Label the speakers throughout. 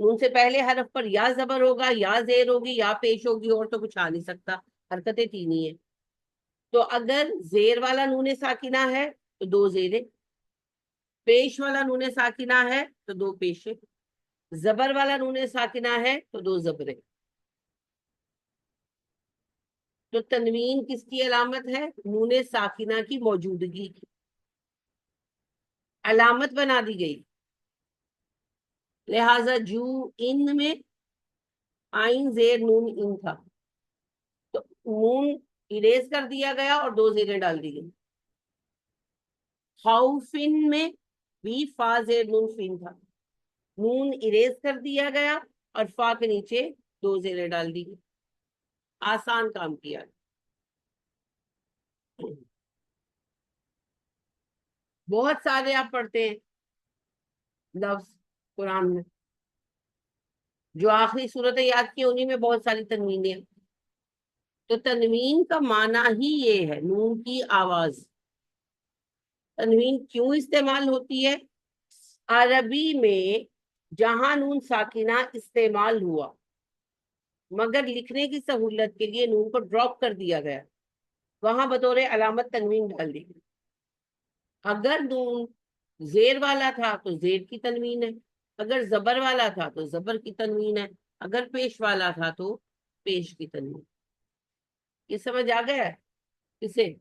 Speaker 1: نون سے پہلے حرف پر یا زبر ہوگا یا زیر ہوگی یا پیش ہوگی، اور تو کچھ آ نہیں سکتا، حرکتیں تین ہی ہیں۔ تو اگر زیر والا نون ساکنہ ہے تو دو زیریں، پیش والا نون ساکنہ ہے تو دو پیشیں، زبر والا نون ساکنہ ہے تو دو زبریں۔ تو تنوین کس کی علامت ہے؟ نون ساکنہ کی موجودگی کی علامت بنا دی گئی۔ لہذا جو ان میں آئین زیر نون ان تھا تو نون اریز کر دیا گیا اور دو زیریں ڈال دی گئی۔ خوفن میں بھی فا زیر نون فین تھا، نون اریز کر دیا گیا اور فا کے نیچے دو زیریں ڈال دی گئی۔ آسان کام کیا۔ بہت سارے آپ پڑھتے ہیں لفظ قرآن میں، جو آخری صورت یاد کی انہی میں بہت ساری تنوینیں ہیں۔ تو تنوین کا معنی ہی یہ ہے نون کی آواز۔ تنوین کیوں استعمال ہوتی ہے؟ عربی میں جہاں نون ساکنہ استعمال ہوا مگر لکھنے کی سہولت کے لیے نون کو ڈراپ کر دیا گیا، وہاں بطور علامت تنوین ڈال دی گئی۔ اگر نون زیر والا تھا تو زیر کی تنوین ہے، اگر زبر والا تھا تو زبر کی تنوین ہے، اگر پیش والا تھا تو پیش کی تنوین۔ یہ سمجھ آ گیا ہے کسے؟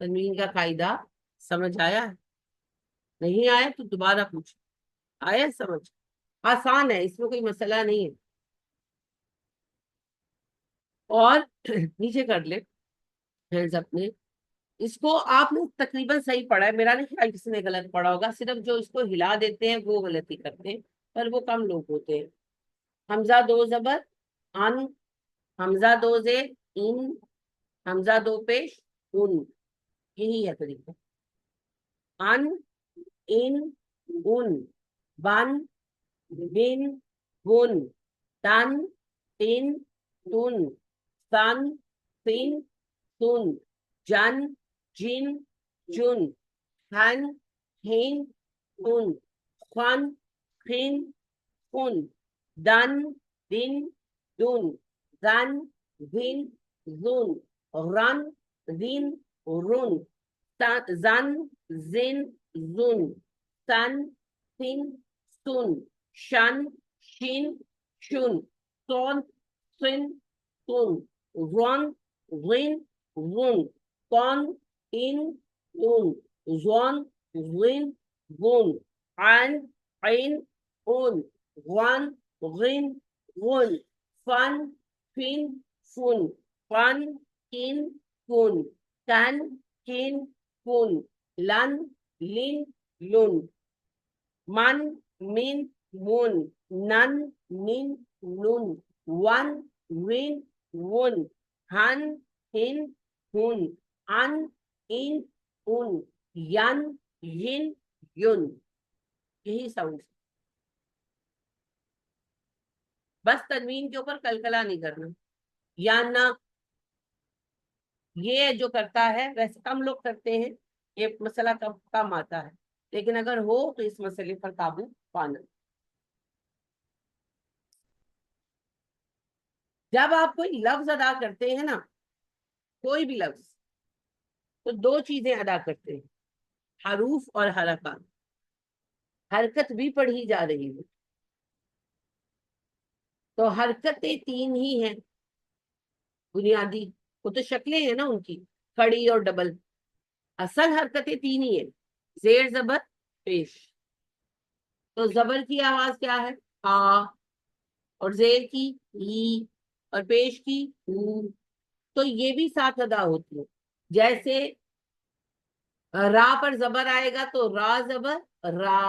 Speaker 1: تنوین کا قاعدہ سمجھ آیا ہے؟ نہیں آیا تو دوبارہ پوچھ۔ آیا سمجھ؟ آسان ہے، اس میں کوئی مسئلہ نہیں ہے۔ اور نیچے کر لے ہینڈز اپنے۔ اس کو آپ نے تقریباً صحیح پڑھا ہے، میرا نہیں خیال کسی نے غلط پڑھا ہوگا، صرف جو اس کو ہلا دیتے ہیں وہ غلطی کرتے ہیں، پر وہ کم لوگ ہوتے ہیں۔ حمزہ دو زبر ان، حمزہ دو زیر ان، حمزہ دو پیش ان، یہی ہے طریقہ۔ ان، ان، ان، بن، بن، بن، تن، تن، تن، سن، سن، سن، جن، جن، جن، ہن، ہن، ہن، خن، خن، خن، دن، دن، دن، زن، زن، زن، رن، رن، رن، زن، زن، زن، سن، سن، سن، شن، شن، شن، سون، سن، سن، رن، رن، رن، کون، ان، ان، زون، زن، زن، عن، عین، ان، غن، غن، غن، فن، فن، فن، فن، کن، کن، کن، کن، کن، لن، لن، لن، من، من، من، نن، نن، نن، ون، ون، ون، ہن، ہن، ہن، ان، ان، ان، ین، ین، یون، یہی ساؤنڈ۔ بس تنوین کے اوپر کلکلا نہیں کرنا، یا نہ یہ جو کرتا ہے ویسے کم لوگ کرتے ہیں، یہ مسئلہ کم آتا ہے، لیکن اگر ہو تو اس مسئلے پر قابو پانا۔ جب آپ کوئی لفظ ادا کرتے ہیں نا، کوئی بھی لفظ، تو دو چیزیں ادا کرتے ہیں، حروف اور حرکات۔ حرکت بھی پڑھی جا رہی ہے تو حرکتیں تین ہی ہیں بنیادی، وہ تو شکلیں ہیں نا ان کی، کھڑی اور ڈبل، اصل حرکتیں تین ہی ہیں، زیر زبر پیش۔ تو زبر کی آواز کیا ہے؟ آ، اور زیر کی ای، اور پیش کی او، تو یہ بھی ساتھ ادا ہوتی ہے۔ جیسے را پر زبر آئے گا تو را زبر را،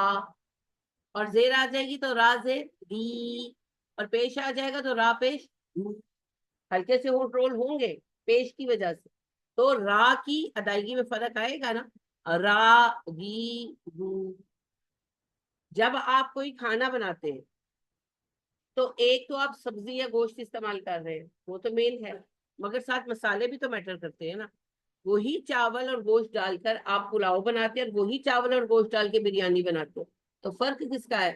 Speaker 1: اور زیر آ جائے گی تو را زیر دی، اور پیش آ جائے گا تو را پیش دو۔ ہلکے سے ہونٹ رول ہوں گے پیش کی وجہ سے، تو را کی ادائیگی میں فرق آئے گا نا، را گی گو۔ جب آپ کوئی کھانا بناتے ہیں تو ایک تو آپ سبزی یا گوشت استعمال کر رہے ہیں، وہ تو مین ہے، مگر ساتھ مسالے بھی تو میٹر کرتے ہیں نا۔ وہی چاول اور گوشت ڈال کر آپ پلاؤ بناتے ہیں، اور وہی چاول اور گوشت ڈال کے بریانی بناتے ہیں، تو فرق کس کا ہے؟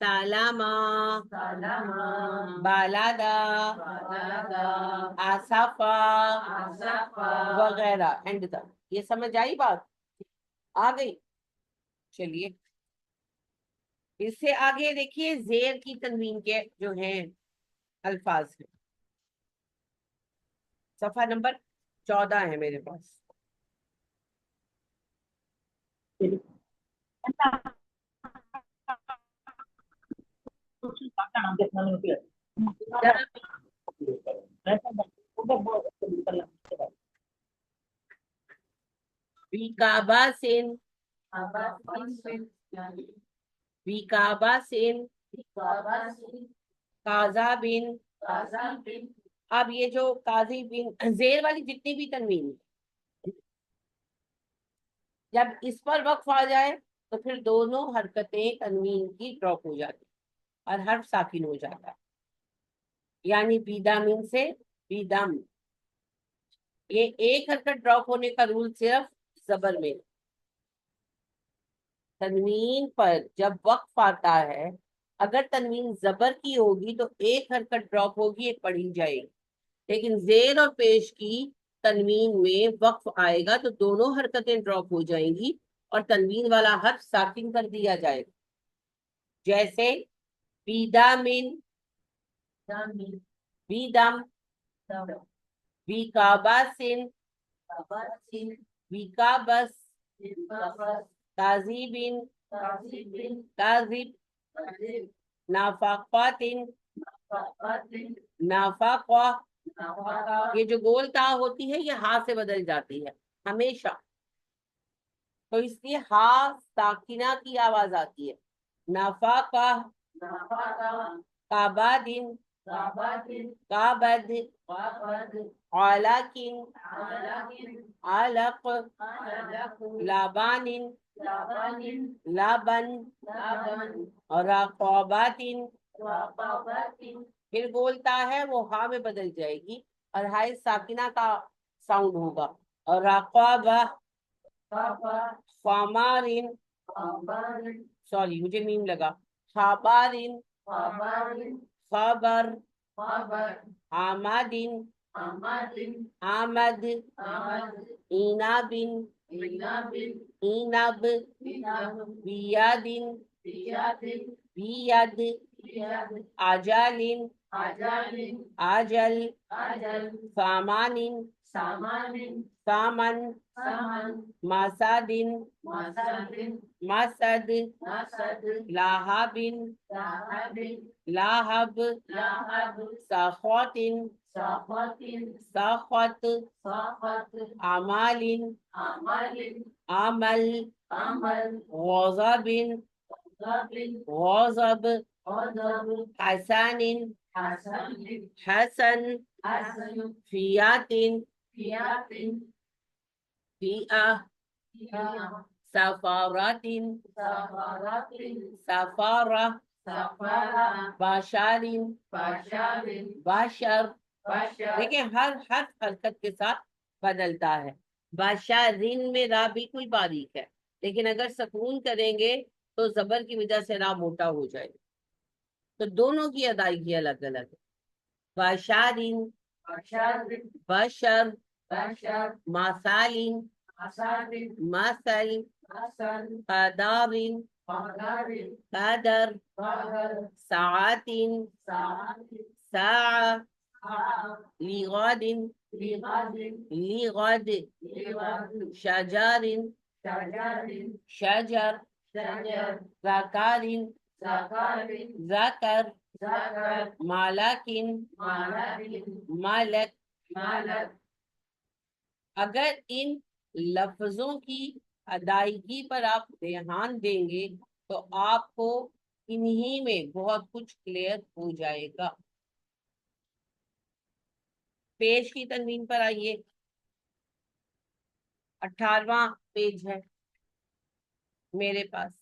Speaker 1: سالما
Speaker 2: سالما
Speaker 1: بالادا
Speaker 2: بالادا
Speaker 1: آصفا
Speaker 2: آصفا
Speaker 1: وغیرہ اینڈ تک. یہ سمجھ آئی بات؟ آ گئی. چلیے اس سے آگے دیکھیے زیر کی تنوین کے جو ہیں الفاظ ہیں. صفحہ نمبر 14 ہے میرے پاس. بیکاباسن بیکاباسن کاذابن. اب یہ جو قاضی بن زیر والی جتنی بھی تنوین ہے، جب اس پر وقف آ جائے تو پھر دونوں حرکتیں تنوین کی ڈراپ ہو جاتی اور حرف ساکن ہو جاتا ہے. یعنی بیدامن سے بیدم. یہ ایک حرکت ڈراپ ہونے کا رول صرف زبر میں. تنوین پر جب وقف آتا ہے اگر تنوین زبر کی ہوگی تو ایک حرکت ڈراپ ہوگی، ایک پڑھی جائے گی. لیکن زیر اور پیش کی تنوین میں وقف آئے گا تو دونوں حرکتیں ڈراپ ہو جائیں گی اور تنوین والا حرف ساکن کر دیا جائے گا. جیسے بیدامن بیدم بیکاباسن بیکابس کاذبن کاذب نافقاتن نافقہ. یہ جو گول تا ہوتی ہے یہ ہا سے بدل جاتی ہے ہمیشہ، تو اس لیے ہا ساکنہ کی آواز آتی ہے. نافقہ کابادن کابد علاقن علق لابان لابن رقاباتن. پھر بولتا ہے وہ ہا میں بدل جائے گی اور ہائے ساکنہ کا ساؤنڈ ہوگا. اور رقابہ فامارن سوری مجھے میم لگا خابارن خبر آمادن آمد اینابن اینب بیادن بیاد آجالن آجل سامانن سامن ماسادن ماسد لاہبن لاہب ساخوتن ساخوت عمالن عمل غضبن غضب حسن حسن فیاتن فیعہ سفاراتن سفارہ باشارن باشر. دیکھیں ہر حرکت کے ساتھ بدلتا ہے. باشارن میں را بالکل باریک ہے لیکن اگر سکون کریں گے تو زبر کی وجہ سے را موٹا ہو جائے گا، تو دونوں کی ادائیگی الگ الگ ہے. باشارن بشر ماسالن مثل قدارن قدر ساعتن ساعة لغد لغد شجر شجر ذكر ذكر مالکن مالک. اگر ان لفظوں کی ادائیگی پر آپ دھیان دیں گے تو آپ کو انہی میں بہت کچھ کلیئر ہو جائے گا. پیش کی تنوین پر آئیے، 18واں پیج ہے میرے پاس.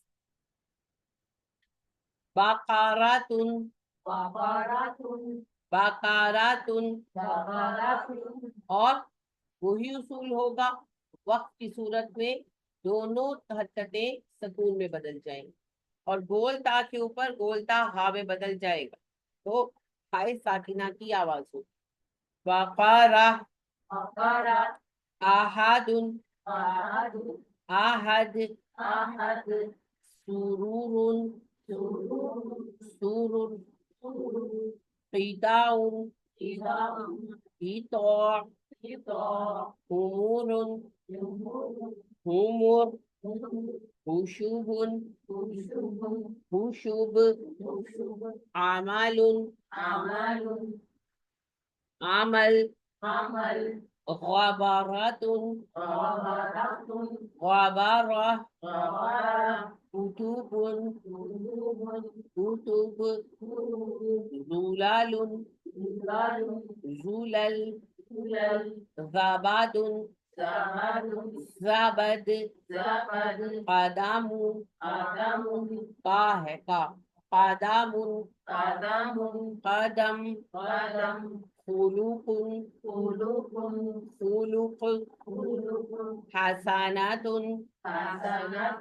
Speaker 1: باقاراتن باقاراتن اور وہی اصول ہوگا، وقت کی صورت میں دونوں حرکتیں سکون میں بدل جائیں گی اور گول تا کے اوپر گول تا ہا میں بدل جائے گا تو ہائے ساکنہ کی آواز ہو. وقارہ
Speaker 2: وقار
Speaker 1: آہاد
Speaker 2: آحد
Speaker 1: آہد
Speaker 2: آحد
Speaker 1: سرور
Speaker 2: سرور
Speaker 1: سرور
Speaker 2: سرور
Speaker 1: قطاع
Speaker 2: قطاع
Speaker 1: قطاع
Speaker 2: قطاع
Speaker 1: حمور
Speaker 2: جمهور
Speaker 1: حمر
Speaker 2: جمهور
Speaker 1: خشوب
Speaker 2: خشوب
Speaker 1: خشوب
Speaker 2: خشوب
Speaker 1: اعمال
Speaker 2: أعمال
Speaker 1: عمل
Speaker 2: عمل
Speaker 1: غبارات
Speaker 2: غبرات
Speaker 1: غبارة
Speaker 2: غبارة
Speaker 1: كتب
Speaker 2: قلوب
Speaker 1: كتب
Speaker 2: قلوب
Speaker 1: زلال
Speaker 2: جبال
Speaker 1: زلل
Speaker 2: زلل
Speaker 1: زباد
Speaker 2: زبد
Speaker 1: زبد
Speaker 2: زبد
Speaker 1: قدم
Speaker 2: آدم
Speaker 1: کا ہے کا قدم
Speaker 2: آدم
Speaker 1: قدم
Speaker 2: قدم
Speaker 1: خلوق
Speaker 2: خلق
Speaker 1: خلق
Speaker 2: خلق
Speaker 1: حسنات
Speaker 2: حسنات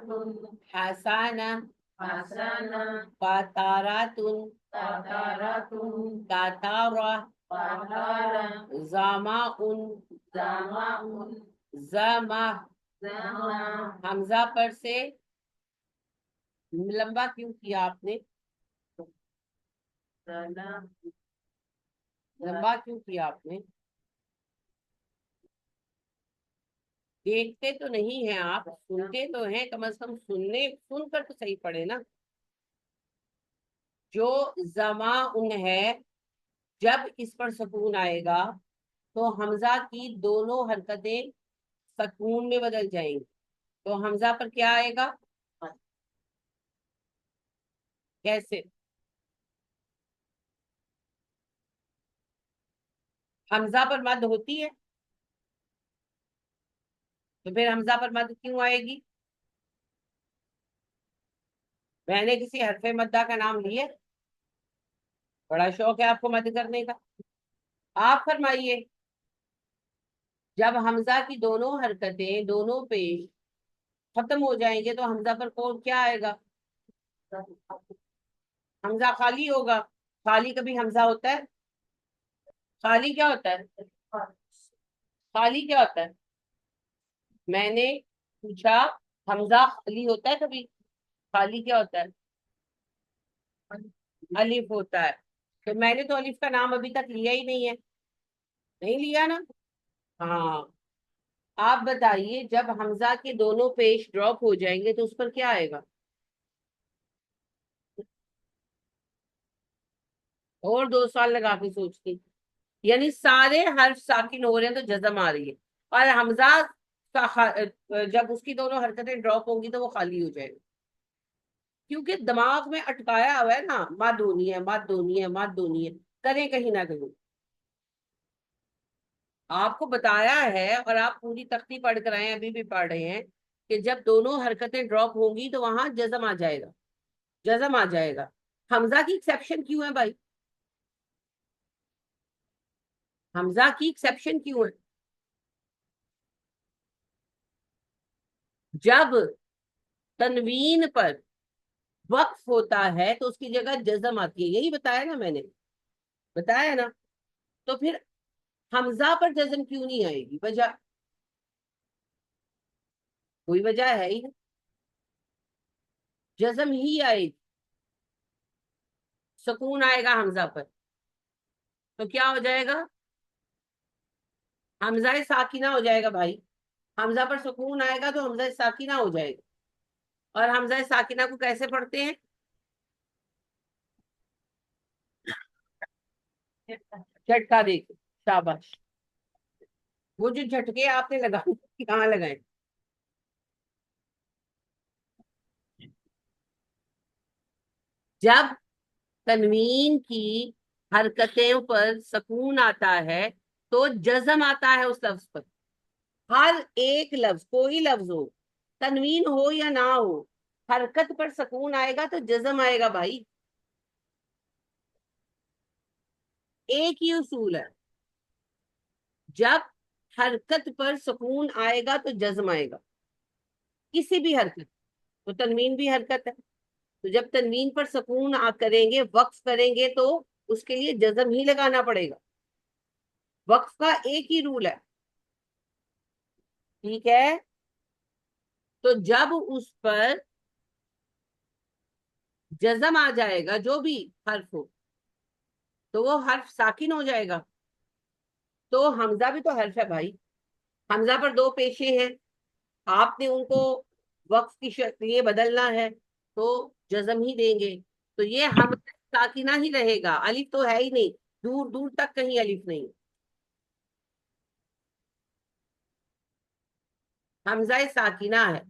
Speaker 1: حسنة
Speaker 2: حسنة
Speaker 1: قطرات
Speaker 2: قطرة
Speaker 1: قطرة
Speaker 2: قطرة
Speaker 1: زماء
Speaker 2: زماء
Speaker 1: زمہ.
Speaker 2: زماء
Speaker 1: حمزہ پر سے لمبا کیوں کیا آپ نے؟
Speaker 2: سلام
Speaker 1: لمبا کیوں کیا آپ نے؟ دیکھتے تو نہیں ہیں آپ، سنتے تو ہیں، کم از کم سن کر تو صحیح پڑھے نا. جو زماء ہے جب اس پر سکون آئے گا تو حمزہ کی دونوں حرکتیں سکون میں بدل جائیں گی. تو حمزہ پر کیا آئے گا؟ کیسے؟ حمزہ پر مد ہوتی ہے تو پھر حمزہ پر مد کیوں آئے گی؟ میں نے کسی حرف مدہ کا نام لیا؟ بڑا شوق ہے آپ کو مد کرنے کا. آپ فرمائیے جب حمزہ کی دونوں حرکتیں دونوں پیش ختم ہو جائیں گے تو حمزہ پر کون کیا آئے گا؟ حمزہ خالی ہوگا. خالی کبھی حمزہ ہوتا ہے؟ خالی کیا ہوتا ہے؟ خالی کیا ہوتا ہے؟ میں نے پوچھا حمزہ خالی ہوتا ہے کبھی؟ خالی کیا ہوتا ہے؟ الف ہوتا ہے. تو میں نے تو الف کا نام ابھی تک لیا ہی نہیں ہے. نہیں لیا نا؟ ہاں. آپ بتائیے جب حمزہ کے دونوں پیش ڈراپ ہو جائیں گے تو اس پر کیا آئے گا؟ اور 2 سال لگا کے سوچتی. یعنی سارے حرف ساکن ہو رہے ہیں تو جزم آ رہی ہے، اور حمزہ جب اس کی دونوں حرکتیں ڈراپ ہوں گی تو وہ خالی ہو جائے گا، کیونکہ دماغ میں اٹکایا ہوا ہے نا، مد ہونی ہے مد ہونی ہے مد ہونی ہے، کریں کہیں نہ کہیں. آپ کو بتایا ہے اور آپ پوری تختی پڑھ کر آئے ہیں، ابھی بھی پڑھ رہے ہیں کہ جب دونوں حرکتیں ڈراپ ہوں گی تو وہاں جزم آ جائے گا، جزم آ جائے گا. حمزہ کی ایکسیپشن کیوں ہے بھائی؟ حمزہ کی ایکسیپشن کیوں ہے؟ جب تنوین پر وقف ہوتا ہے تو اس کی جگہ جزم آتی ہے، یہی بتایا نا میں نے، بتایا نا. تو پھر حمزہ پر جزم کیوں نہیں آئے گی؟ وجہ کوئی وجہ ہے ہی نہیں. جزم ہی آئے گی، سکون آئے گا حمزہ پر تو کیا ہو جائے گا؟ حمزہ ساکنہ ہو جائے گا بھائی. حمزہ پر سکون آئے گا تو حمزہ ساکنہ ہو جائے گا. اور حمزہ ساکنہ کو کیسے پڑھتے ہیں؟ جھٹکا دے کے. شاباش. وہ جو جھٹکے آپ نے لگائے کہاں لگائے؟ جب تنوین کی حرکتوں پر سکون آتا ہے تو جزم آتا ہے اس لفظ پر. ہر ایک لفظ، کوئی لفظ ہو، تنوین ہو یا نہ ہو، حرکت پر سکون آئے گا تو جزم آئے گا بھائی. ایک ہی اصول ہے، جب حرکت پر سکون آئے گا تو جزم آئے گا، کسی بھی حرکت. تو تنوین بھی حرکت ہے، تو جب تنوین پر سکون کریں گے، وقف کریں گے، تو اس کے لیے جزم ہی لگانا پڑے گا. وقف کا ایک ہی رول ہے. ٹھیک ہے. تو جب اس پر جزم آ جائے گا، جو بھی حرف ہو، تو وہ حرف ساکن ہو جائے گا. تو حمزہ بھی تو حرف ہے بھائی. حمزہ پر دو پیشے ہیں، آپ نے ان کو وقف کی شکل بدلنا ہے تو جزم ہی دیں گے. تو یہ حمزہ ساکنہ ہی رہے گا، الف تو ہے ہی نہیں، دور دور تک کہیں الف نہیں. حمزہ ساکنہ ہے،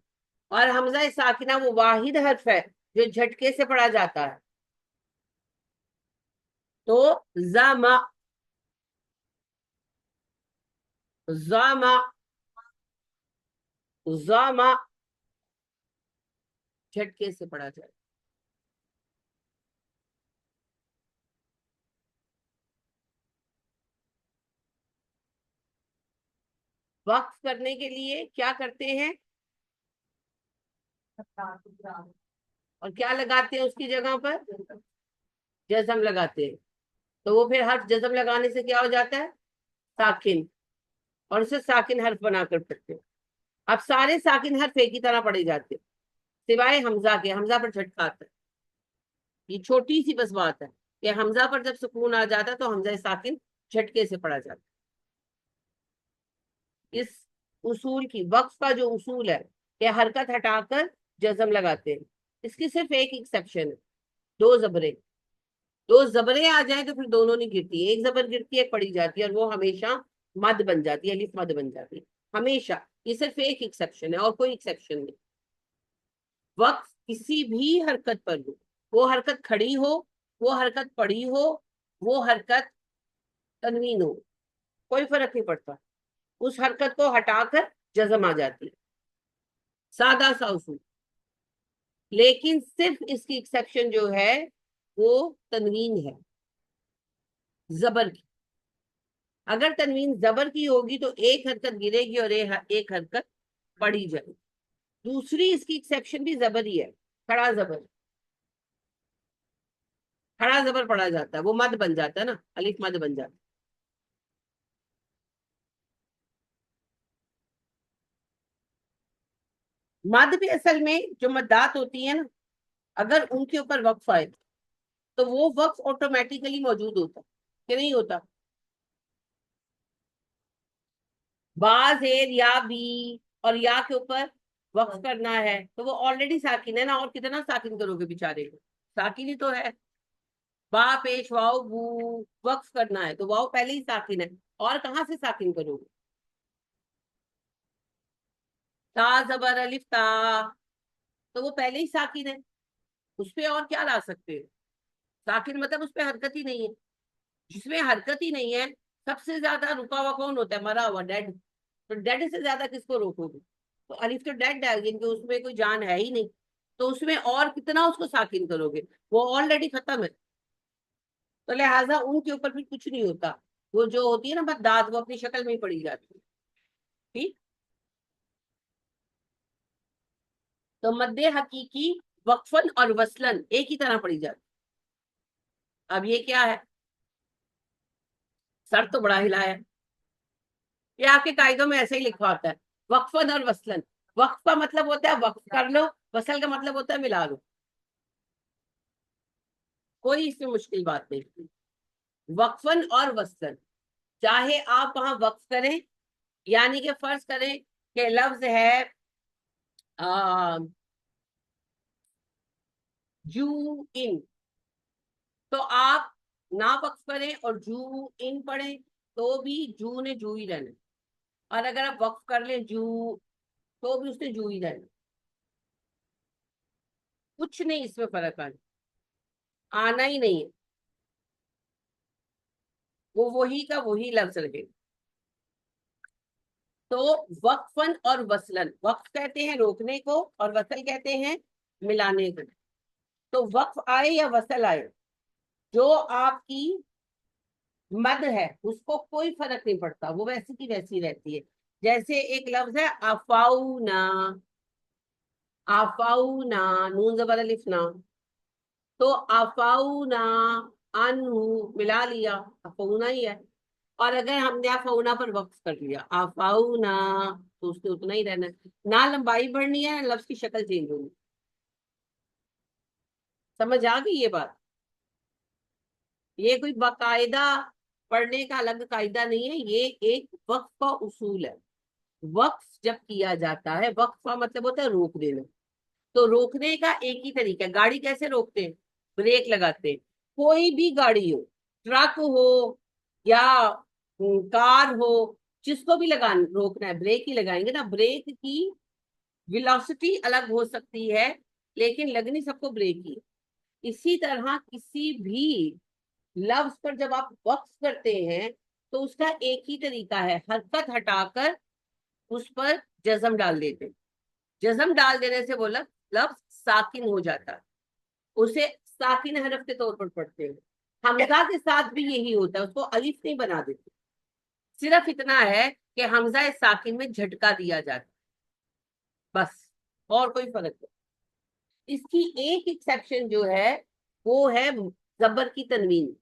Speaker 1: اور حمزہ ساکنہ وہ واحد حرف ہے جو جھٹکے سے پڑھا جاتا ہے. تو زما، زما، زما جھٹکے سے پڑھا جائے. وقف کرنے کے لیے کیا کرتے ہیں، اور کیا لگاتے ہیں اس کی جگہ پر، جزم لگاتے ہیں. تو وہ پھر حرف جزم لگانے سے کیا ہو جاتا ہے، ساکن، اور اسے ساکن حرف بنا کر پڑھتے ہیں. اب سارے ساکن حرف ایک ہی طرح پڑھے جاتے ہیں سوائے حمزہ کے. حمزہ پر جھٹکا آتا ہے. یہ چھوٹی سی بس بات ہے کہ حمزہ پر جب سکون آ جاتا ہے تو حمزہ ساکن جھٹکے سے پڑھا جاتا ہے. اس اصول کی، وقف کا جو اصول ہے کہ حرکت ہٹا کر جزم لگاتے ہیں، اس کی صرف ایک ایکسیپشن ہے، دو زبریں. دو زبریں آ جائیں تو پھر دونوں نہیں گرتی، ایک زبر گرتی ہے، ایک پڑی جاتی ہے، اور وہ ہمیشہ مد بن جاتی ہے، الف مد بن جاتی ہے ہمیشہ. یہ صرف ایک ایکسیپشن ہے اور کوئی ایکسیپشن نہیں. وقف کسی بھی حرکت پر ہو، وہ حرکت کھڑی ہو، وہ حرکت پڑی ہو، وہ حرکت تنوین ہو، کوئی فرق نہیں پڑتا، اس حرکت کو ہٹا کر جزم آ جاتی ہے. سادہ سا اصول. لیکن صرف اس کی ایکسیپشن جو ہے وہ تنوین ہے، زبر کی. اگر تنوین زبر کی ہوگی تو ایک حرکت گرے گی اور ایک حرکت پڑی جائے گی. دوسری اس کی ایکسیپشن بھی زبر ہی ہے، کھڑا زبر. کھڑا زبر پڑا جاتا ہے، وہ مد بن جاتا ہے نا، الف مد بن جاتا ہے. مد بھی اصل میں جو مدات ہوتی ہیں نا، اگر ان کے اوپر وقف آئے تو وہ وقف آٹومیٹیکلی موجود ہوتا کہ نہیں ہوتا. با زیر یا بی اور یا کے اوپر وقف کرنا ہے تو وہ آلریڈی ساکن ہے نا، اور کتنا ساکن کرو گے بیچارے کو، ساکن ہی تو ہے. با پیش واؤ بو، وقف کرنا ہے تو واؤ پہلے ہی ساکن ہے، اور کہاں سے ساکن کرو گے. تا زبر الف تا، تو وہ پہلے ہی ساکن ہے، اس پہ اور کیا لا سکتے ہیں. ساکن مطلب اس پہ حرکت ہی نہیں ہے. جس میں حرکت ہی نہیں ہے، سب سے زیادہ رکا ہوا کون ہوتا ہے، مرا ہوا، ڈیڈ. تو ڈیڈ سے زیادہ کس کو روکو گے. تو الف تو ڈیڈ ہے، جن کے اس میں کوئی جان ہے ہی نہیں، تو اس میں اور کتنا اس کو ساکن کرو گے، وہ آلریڈی ختم ہے. تو لہٰذا ان کے اوپر بھی کچھ نہیں ہوتا، وہ جو ہوتی ہے نا بدداد، وہ اپنی شکل میں ہی پڑی جاتی ہے. ٹھیک. تو مد حقیقی وقفن اور وصلن ایک ہی طرح پڑی جاتی. اب یہ کیا ہے، سر تو بڑا ہلایا. یہ آپ کے قاعدوں میں ایسے ہی لکھا ہوتا ہے، وقفن اور وصلن. وقف کا مطلب ہوتا ہے وقف کر لو، وصل کا مطلب ہوتا ہے ملا لو. کوئی اس میں مشکل بات نہیں. وقفن اور وصلن، چاہے آپ وہاں وقف کریں، یعنی کہ فرض کریں کہ لفظ ہے جو ان، تو آپ نہ وقف کریں اور جو ان پڑھیں تو بھی جو نے جو ہی رہنا. اور اگر آپ وقف کر لیں جو، تو بھی اس نے جو ہی رہنا. کچھ نہیں اس میں فرق آنا ہی نہیں ہے، وہ وہی کا وہی لفظ رہے. تو وقفن اور وصلن، وقف کہتے ہیں روکنے کو اور وصل کہتے ہیں ملانے کو. تو وقف آئے یا وصل آئے، جو آپ کی مد ہے اس کو کوئی فرق نہیں پڑتا، وہ ویسی کی ویسی رہتی ہے. جیسے ایک لفظ ہے افاؤنا، آفاؤنا، نون زبر الف نا. تو افاؤنا انہو ملا لیا، افاؤنا ہی ہے، اور اگر ہم نے افاؤنا پر وقف کر لیا افاؤنا تو اس نے اتنا ہی رہنا ہے، نہ لمبائی بڑھنی ہے نہ لفظ کی شکل چینج ہونی. سمجھ آ گئی یہ بات؟ یہ کوئی باقاعدہ پڑھنے کا الگ قاعدہ نہیں ہے، یہ ایک وقف کا اصول ہے. وقف جب کیا جاتا ہے، وقف کا مطلب ہوتا ہے روک دینا. تو روکنے کا ایک ہی طریقہ ہے. گاڑی کیسے روکتے ہیں؟ بریک لگاتے ہیں. کوئی بھی گاڑی ہو، ٹرک ہو یا کار ہو، جس کو بھی روکنا ہے بریک ہی لگائیں گے نا. بریک کی ویلوسٹی الگ ہو سکتی ہے لیکن لگنی سب کو بریک ہی. اسی طرح کسی بھی لفظ پر جب آپ وقف کرتے ہیں تو اس کا ایک ہی طریقہ ہے، حرکت ہٹا کر اس پر جزم ڈال دیتے ہیں. جزم ڈال دینے سے وہ لفظ ساکن ہو جاتا ہے، اسے ساکن حرف کے طور پر پڑھتے ہیں. حمزہ کے ساتھ بھی یہی ہوتا ہے، اس کو الف نہیں بنا دیتے. صرف اتنا ہے کہ حمزہ ساکن میں جھٹکا دیا جاتا ہے، بس، اور کوئی فرق نہیں. اس کی ایک ایکسیپشن جو ہے وہ ہے زبر کی تنوین.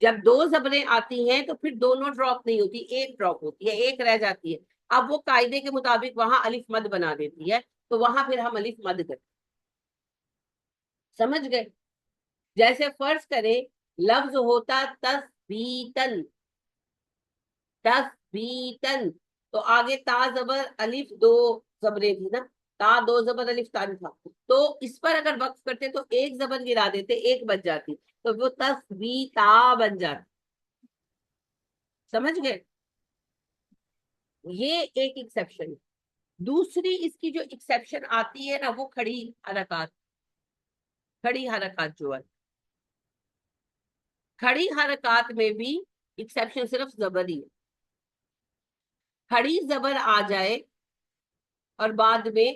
Speaker 1: جب دو زبریں آتی ہیں تو پھر دونوں ڈراپ نہیں ہوتی، ایک ڈراپ ہوتی ہے، ایک رہ جاتی ہے. اب وہ قاعدے کے مطابق وہاں الف مد بنا دیتی ہے، تو وہاں پھر ہم الف مد کرتے. سمجھ گئے؟ جیسے فرض کریں لفظ ہوتا تثبیتن، تثبیتن، تو آگے تا زبر الف دو زبریں تھی نا، تا دو زبر الف تان تھا، تو اس پر اگر وقف کرتے تو ایک زبر گرا دیتے، ایک بچ جاتی، تو وہ تثبیتا بن جاتی. سمجھ گئے؟ یہ ایک ایکسیپشن. دوسری اس کی جو ایکسیپشن آتی ہے نا وہ کھڑی حرکات. کھڑی حرکات جو ہے، کھڑی حرکات میں بھی ایکسیپشن صرف زبر ہی ہے. کھڑی زبر آ جائے اور بعد میں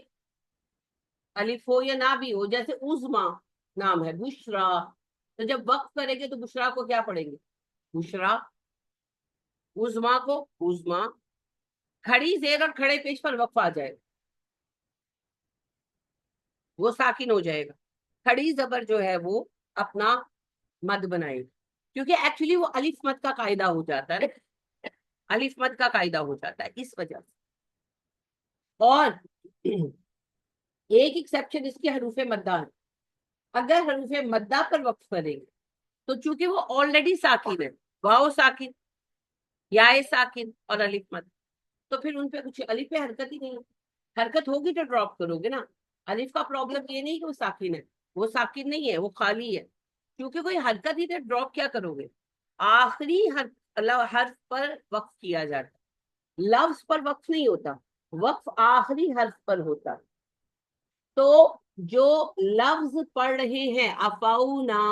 Speaker 1: الف ہو یا نہ بھی ہو، جیسے عظما نام ہے، بشرا، تو جب وقف کریں گے تو بشرا کو کیا پڑھیں گے؟ بشرا. عظما کو عظما. کھڑی زیر اور کھڑے پیش پر وقف آ جائے وہ ساکن ہو جائے گا. کھڑی زبر جو ہے وہ اپنا مد بنائے گا، کیونکہ ایکچولی وہ الف مد کا قاعدہ ہو جاتا ہے، الف مد کا قاعدہ ہو جاتا ہے اس وجہ سے. اور ایک ایکسیپشن اس کی حروف مدہ ہے. اگر حروف مدہ پر وقف کریں گے تو چونکہ وہ آلریڈی ساکن ہے، واؤ ساکن، یا ساکن اور الف مد، تو پھر ان پہ کچھ الف پہ حرکت ہی نہیں ہے. حرکت ہوگی تو ڈراپ کرو گے نا. الف کا پرابلم یہ نہیں کہ وہ ساکن ہے، وہ ساکن نہیں ہے، وہ خالی ہے. کیونکہ کوئی حرکت ہی تو ڈراپ کیا کرو گے؟ آخری حرف پر وقف کیا جاتا ہے، لفظ پر وقف نہیں ہوتا، وقف آخری حرف پر ہوتا. تو جو لفظ پڑھ رہے ہیں افاؤنا،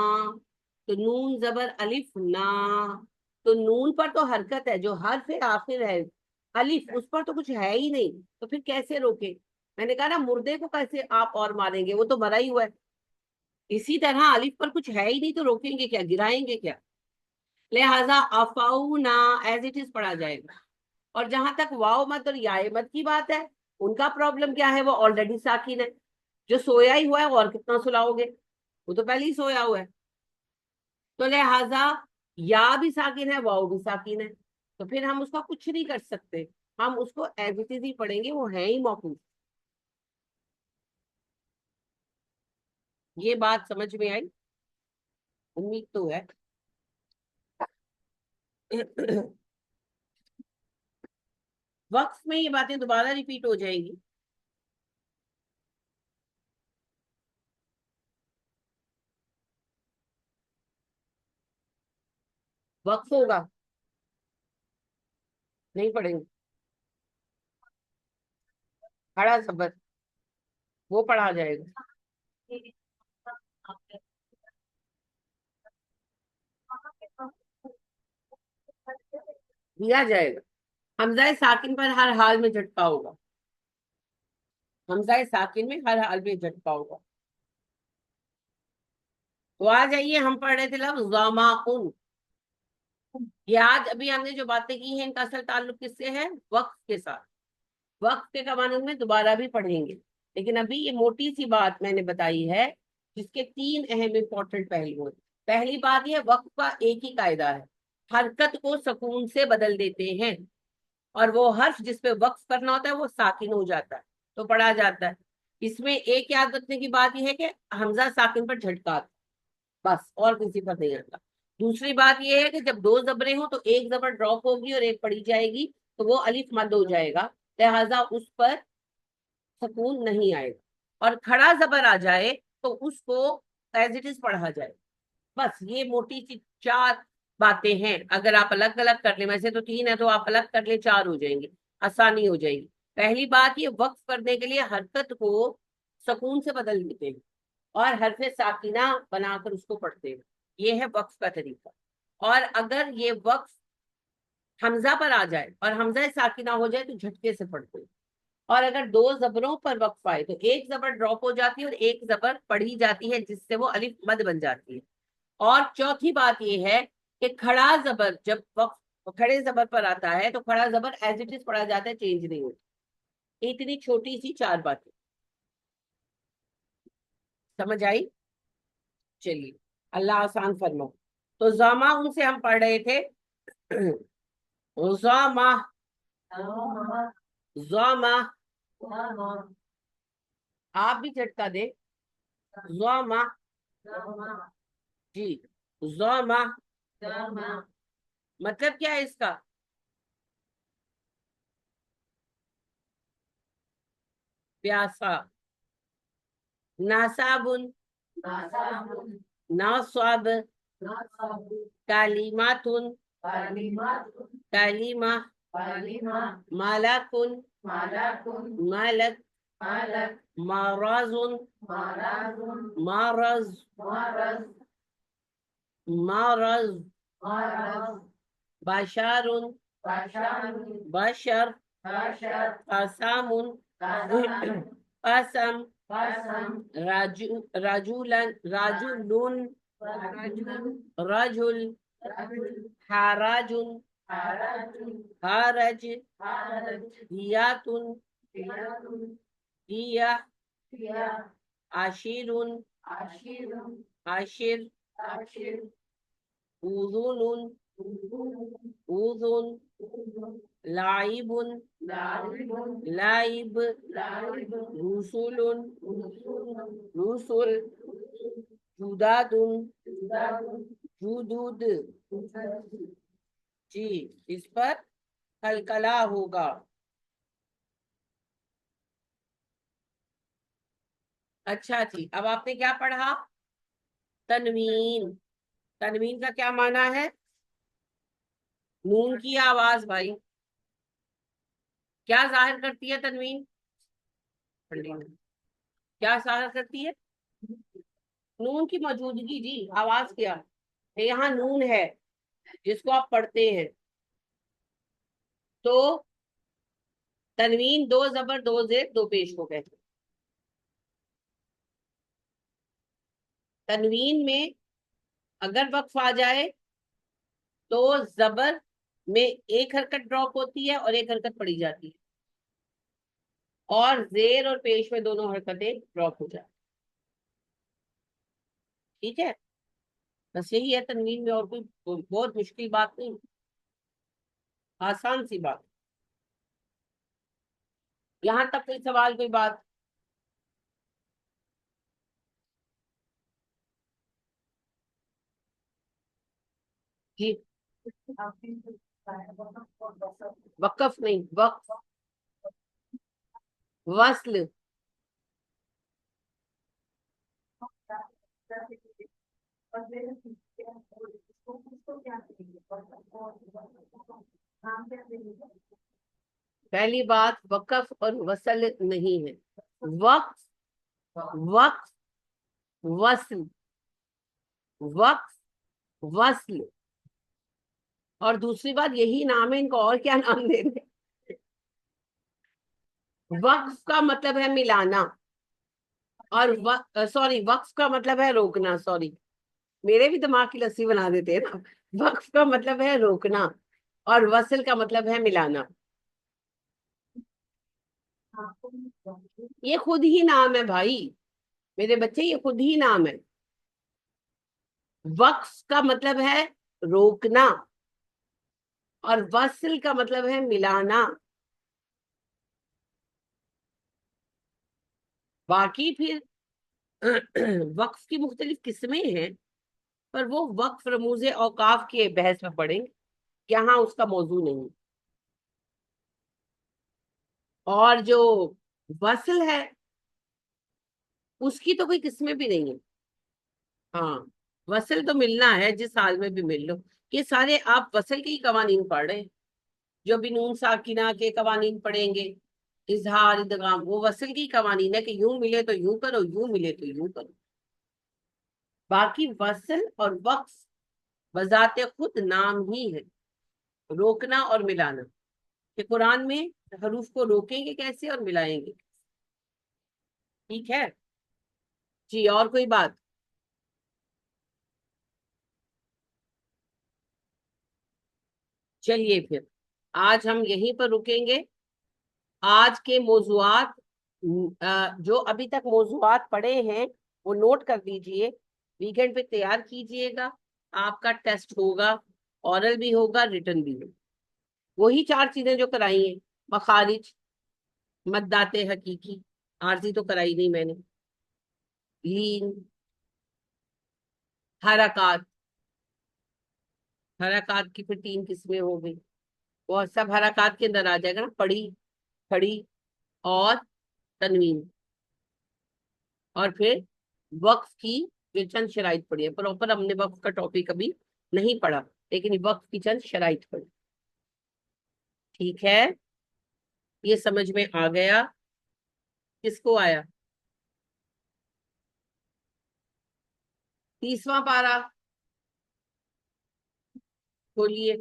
Speaker 1: تو نون زبر الف نا، تو نون پر تو حرکت ہے، جو حرف آخر ہے الف اس پر تو کچھ ہے ہی نہیں، تو پھر کیسے روکے؟ میں نے کہا نا مردے کو کیسے آپ اور ماریں گے، وہ تو مرا ہی ہوا ہے. اسی طرح الف پر کچھ ہے ہی نہیں تو روکیں گے کیا، گرائیں گے کیا؟ لہذا افاؤنا ایز اٹ از پڑھا جائے گا. اور جہاں تک واؤ مت اور یا مت کی بات ہے، ان کا پرابلم کیا ہے؟ وہ آلریڈی ساکن ہے، جو سویا ہی ہوا ہے اور کتنا سلاؤ گے، وہ تو پہلے ہی سویا ہوا ہے. تو لہذا یا بھی ساکن ہے، واؤ بھی ساکن ہے، تو پھر ہم اس کا کچھ نہیں کر سکتے، ہم اس کو ایز اٹ از ہی پڑھیں گے، وہ ہے ہی موقوف. یہ بات سمجھ میں آئی؟ امید تو ہے. وقت میں یہ باتیں دوبارہ ریپیٹ ہو جائیں گی. وقت ہوگا نہیں پڑھیں گے. کھڑا زبر وہ پڑھا جائے گا. دیا جائے گا. حمزہ ساکن پر ہر حال میں جھٹکا ہوگا، حمزہ ساکن میں ہر حال میں جھٹکا ہوگا. تو آ جائیے، ہم پڑھ رہے تھے لفظ ضاماؤن. یہ آج ابھی ہم نے جو باتیں کی ہیں ان کا اصل تعلق کس سے ہے؟ وقف کے ساتھ. وقف کے قوانین میں دوبارہ بھی پڑھیں گے، لیکن ابھی یہ موٹی سی بات میں نے بتائی ہے جس کے 3 اہم امپورٹنٹ پہلو ہیں. پہلی بات یہ وقف کا ایک ہی قاعدہ ہے، حرکت کو سکون سے بدل دیتے ہیں، اور وہ حرف جس پہ وقف کرنا ہوتا ہے وہ ساکن ہو جاتا ہے تو پڑھا جاتا ہے. اس میں ایک یاد رکھنے کی بات یہ ہے کہ حمزہ ساکن پر جھٹکا آتا ہے، بس اور کسی پر نہیں آتا. دوسری بات یہ ہے کہ جب 2 زبریں ہوں تو ایک زبر ڈراپ ہوگی اور ایک پڑھی جائے گی تو وہ الف مد ہو جائے گا، لہذا اس پر سکون نہیں آئے گا. اور کھڑا زبر آ جائے تو اس کو ایز اٹ از پڑھا جائے. بس یہ موٹی سی 4 باتیں ہیں. اگر آپ الگ الگ کر لیں، ویسے تو 3 ہے تو آپ الگ کر لیں 4 ہو جائیں گے، آسانی ہو جائے گی. پہلی بات یہ وقف کرنے کے لیے حرکت کو سکون سے بدل دیتے ہیں اور حرف ساکنہ بنا کر اس کو پڑھتے ہیں. یہ ہے وقف کا طریقہ. اور اگر یہ وقف حمزہ پر آ جائے اور حمزہ ساکنہ ہو جائے تو جھٹکے سے پڑھتے ہیں. اور اگر 2 زبروں پر وقف آئے تو ایک زبر ڈراپ ہو جاتی ہے اور ایک زبر پڑھی جاتی ہے جس سے وہ الف مد بن جاتی ہے. اور چوتھی بات یہ ہے کہ کھڑا زبر جب وقف کھڑے زبر پر آتا ہے تو کھڑا زبر ایز اٹ از پڑھا جاتا ہے، چینج نہیں ہوتا. اتنی چھوٹی سی 4 باتیں سمجھ آئی؟ چلیے اللہ آسان فرماؤ. تو زامہ ان سے ہم پڑھ رہے تھے زامہ زامہ. آپ بھی جھٹکا دے زامہ. جی زامہ مطلب کیا ہے اس کا؟ پیاسا. ناسابن ناصاب کالیماتن کالیمہ مالکن مالک مارازن مارز مارز بشارن بشر قسامن قسم رجولن رجل رجل حراج حرج دیاتن دیہ عشیر عشر اذن اذن لعب لعب رسول رسل جداد جدود. جی اس پر کلکلا ہوگا. اچھا جی اب آپ نے کیا پڑھا؟ تنوین. تنوین کا کیا معنی ہے؟ نون کی آواز. بھائی کیا ظاہر کرتی ہے تنوین؟ کیا ظاہر کرتی ہے؟ نون کی موجودگی. جی آواز کیا؟ یہاں نون ہے جس کو آپ پڑھتے ہیں. تو تنوین 2 زبر 2 زیر 2 پیش کو کہتے ہیں. تنوین میں اگر وقف آ جائے تو زبر میں ایک حرکت ڈراپ ہوتی ہے اور ایک حرکت پڑی جاتی ہے، اور زیر اور پیش میں دونوں حرکتیں ڈراپ ہو جاتی. ٹھیک ہے، بس یہی ہے تنوین میں، اور کوئی بہت مشکل بات نہیں، آسان سی بات. یہاں تک کوئی سوال کوئی بات؟ جی وقف نہیں، وقف وصل. پہلی بات وقف اور وصل نہیں ہے. وقف وقف وصل وقف وصل. اور دوسری بات یہی نام ہے، ان کو اور کیا نام دے رہے؟ وقف کا مطلب ہے ملانا، اور سوری وقف کا مطلب ہے روکنا. سوری میرے بھی دماغ کی لسی بنا دیتے ہیں نا. وقف کا مطلب ہے روکنا اور وصل کا مطلب ہے ملانا. یہ خود ہی نام ہے بھائی، میرے بچے یہ خود ہی نام ہے. وقف کا مطلب ہے روکنا اور وصل کا مطلب ہے ملانا. باقی پھر وقف کی مختلف قسمیں ہیں، پر وہ وقف رموز اوقاف کے بحث میں پڑھیں گے، یہاں اس کا موضوع نہیں. اور جو وصل ہے اس کی تو کوئی قسمیں بھی نہیں ہے. ہاں، وصل تو ملنا ہے، جس حال میں بھی مل لو. یہ سارے آپ وصل کے ہی قوانین پڑھ رہے ہیں. جو بھی نون ساکنہ کے قوانین پڑھیں گے، اظہار ادغام، وہ وصل کی قوانین ہے کہ یوں ملے تو یوں کرو، یوں ملے تو یوں کرو. باقی وصل اور وقف بذات خود نام ہی ہے، روکنا اور ملانا. کہ قرآن میں حروف کو روکیں گے کیسے اور ملائیں گے. ٹھیک ہے جی، اور کوئی بات؟ چلیے پھر آج ہم یہیں پر رکیں گے. آج کے موضوعات جو ابھی تک موضوعات پڑے ہیں وہ نوٹ کر دیجئے، ویکینڈ پہ تیار کیجئے گا. آپ کا ٹیسٹ ہوگا، اورل بھی ہوگا، ریٹن بھی ہوگا. وہی 4 چیزیں جو کرائی ہیں: مخارج، مدات حقیقی، عارضی تو کرائی نہیں میں نے، لین، حرکات. حرکات کی پھر 3 قسمیں ہو گئی، وہ سب حرکات کے اندر آ جائے گا نا، پڑھی، کھڑی اور تنوین. اور پھر وقف کی جو چند شرائط پڑھی ہے، پراپر ہم نے وقف کا ٹاپک ابھی نہیں پڑھا، لیکن وقف کی چند شرائط پڑھی. ٹھیک ہے، یہ سمجھ میں آ گیا؟ کس کو آیا؟ 30واں پارہ کھولیے.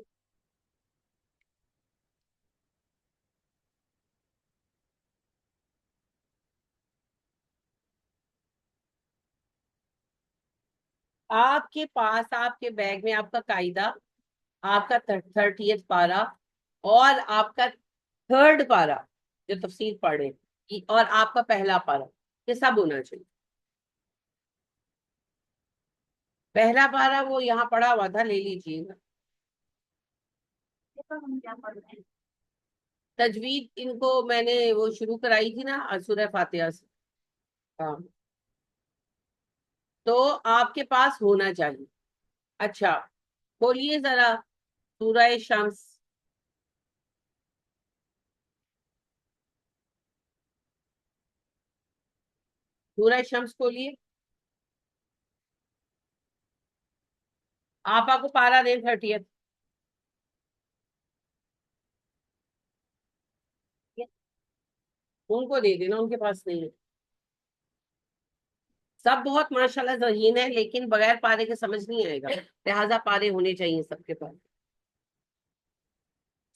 Speaker 1: آپ کے پاس، آپ کے بیگ میں آپ کا قاعدہ، آپ کا 30th پارہ اور آپ کا 3rd پارہ جو تفسیر پڑھے، اور آپ کا پہلا پارہ، یہ سب ہونا چاہیے. پہلا پارہ وہ یہاں پڑھا ہوا تھا، لے لیجیے گا. تجوید ان کو میں نے وہ شروع کرائی تھی نا سورہ فاتحہ سے. ہاں، تو آپ کے پاس ہونا چاہیے. اچھا، بولیے ذرا سورہ شمس. سورہ شمس بولیے. آپ کو پارہ دیں 30th. ان کو دے دینا، ان کے پاس نہیں ہے. سب بہت ماشاءاللہ ذہین ہے، لیکن بغیر پارے کے سمجھ نہیں آئے گا، لہذا پارے ہونے چاہیے سب کے پاس.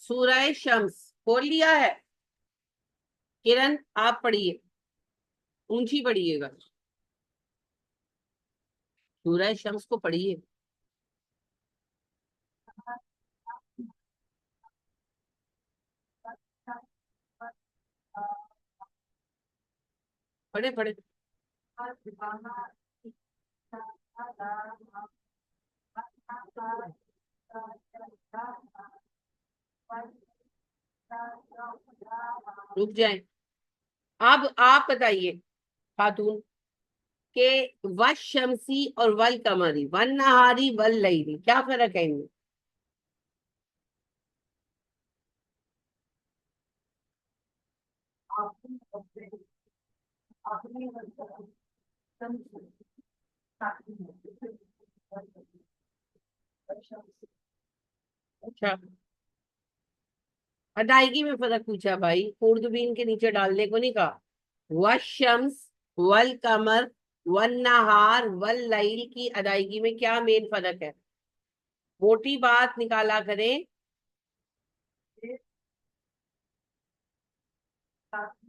Speaker 1: سورہ شمس کھول لیا ہے؟ کرن آپ پڑھیے، اونچی پڑھیے گا. سورہ شمس کو پڑھیے. پڑھے پڑھے. رک جائیں. اب آپ بتائیے خاتون کہ والشمسی اور والقمری والنہاری واللیلی کیا فرق ہے ان میں؟ اچھا، ادائیگی میں فرق پوچھا بھائی، خوردبین کے نیچے ڈالنے کو نہیں کہا. والشمس والقمر والنہار واللیل کی ادائیگی میں کیا مین فرق ہے؟ موٹی بات نکالا کریں.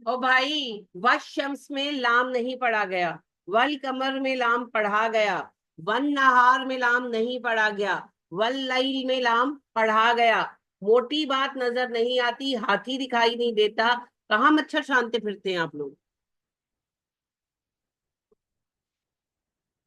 Speaker 1: او بھائی، والشمس میں لام نہیں پڑھا گیا، والقمر میں لام پڑھا گیا، والنہار میں لام نہیں پڑھا گیا، واللیل میں لام پڑھا گیا. موٹی بات نظر نہیں آتی، ہاتھی دکھائی نہیں دیتا، کہاں مچھر چھانتے پھرتے ہیں آپ لوگ؟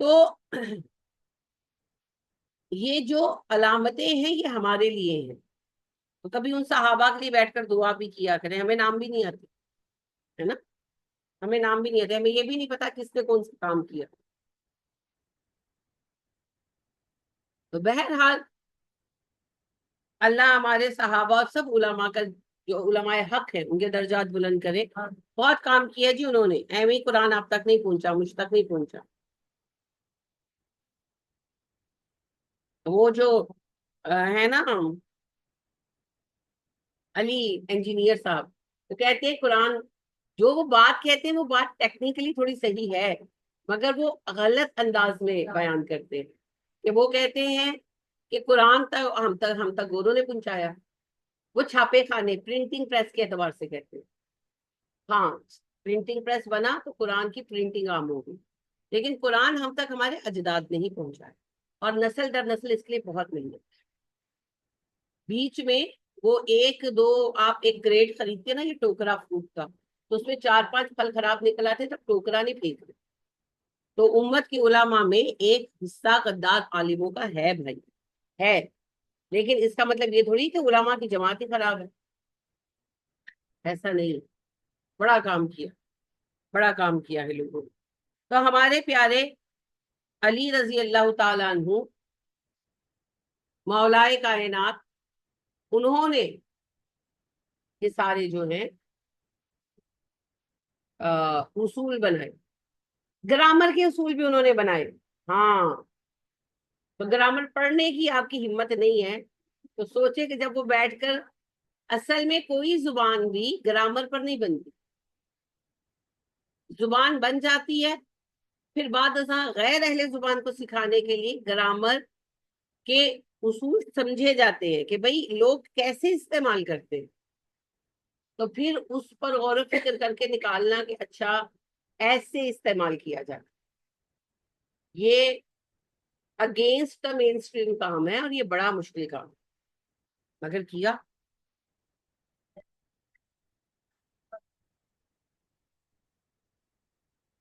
Speaker 1: تو یہ جو علامتیں ہیں یہ ہمارے لیے ہیں، تو کبھی ان صحابہ کے لیے بیٹھ کر دعا بھی کیا کریں. ہمیں نام بھی نہیں آتے ہے نا، ہمیں نام بھی نہیں آتے، ہمیں یہ بھی نہیں پتا کس نے کون سا کام کیا. تو بہرحال اللہ ہمارے صحابہ اور سب علماء کا، جو علماء حق ہیں ان کے درجات بلند کرے. بہت کام کیا جی انہوں نے، ایویں قرآن آپ تک نہیں پہنچا، مجھ تک نہیں پہنچا. وہ جو ہے نا علی انجینئر صاحب، تو کہتے ہیں قرآن، جو وہ بات کہتے ہیں وہ بات ٹیکنیکلی تھوڑی صحیح ہے، مگر وہ غلط انداز میں بیان کرتے ہیں. کہ وہ کہتے ہیں کہ قرآن تک ہم تک گوروں نے پہنچایا. وہ چھاپے خانے، پرنٹنگ پریس کے اعتبار سے کہتے ہیں. ہاں، پرنٹنگ پریس بنا تو قرآن کی پرنٹنگ عام ہوگی، لیکن قرآن ہم تک ہمارے اجداد نہیں پہنچا ہے، اور نسل در نسل اس کے لیے بہت محنت. بیچ میں وہ ایک دو، آپ ایک گریڈ خریدتے نا یہ ٹوکرا فروٹ کا، تو اس میں 4-5 پھل خراب نکل آتے تب ٹوکرا نہیں پھینکتے. تو امت کی علماء میں ایک حصہ غدار عالموں کا ہے بھائی، ہے، لیکن اس کا مطلب یہ تھوڑی کہ علماء کی جماعت ہی خراب ہے، ایسا نہیں. بڑا کام کیا، بڑا کام کیا ہے لوگوں نے. تو ہمارے پیارے علی رضی اللہ تعالیٰ عنہ مولائے کائنات، انہوں نے یہ سارے جو ہیں اصول بنائے، گرامر کے اصول بھی انہوں نے بنائے. ہاں، تو گرامر پڑھنے کی آپ کی ہمت نہیں ہے تو سوچے کہ جب وہ بیٹھ کر، اصل میں کوئی زبان بھی گرامر پر نہیں بنتی، زبان بن جاتی ہے پھر بعد ازاں غیر اہل زبان کو سکھانے کے لیے گرامر کے اصول سمجھے جاتے ہیں کہ بھئی لوگ کیسے استعمال کرتے ہیں، تو پھر اس پر غور و فکر کر کے نکالنا کہ اچھا ایسے استعمال کیا جائے. یہ اگینسٹ دا مین اسٹریم کام ہے اور یہ بڑا مشکل کام ہے، مگر کیا.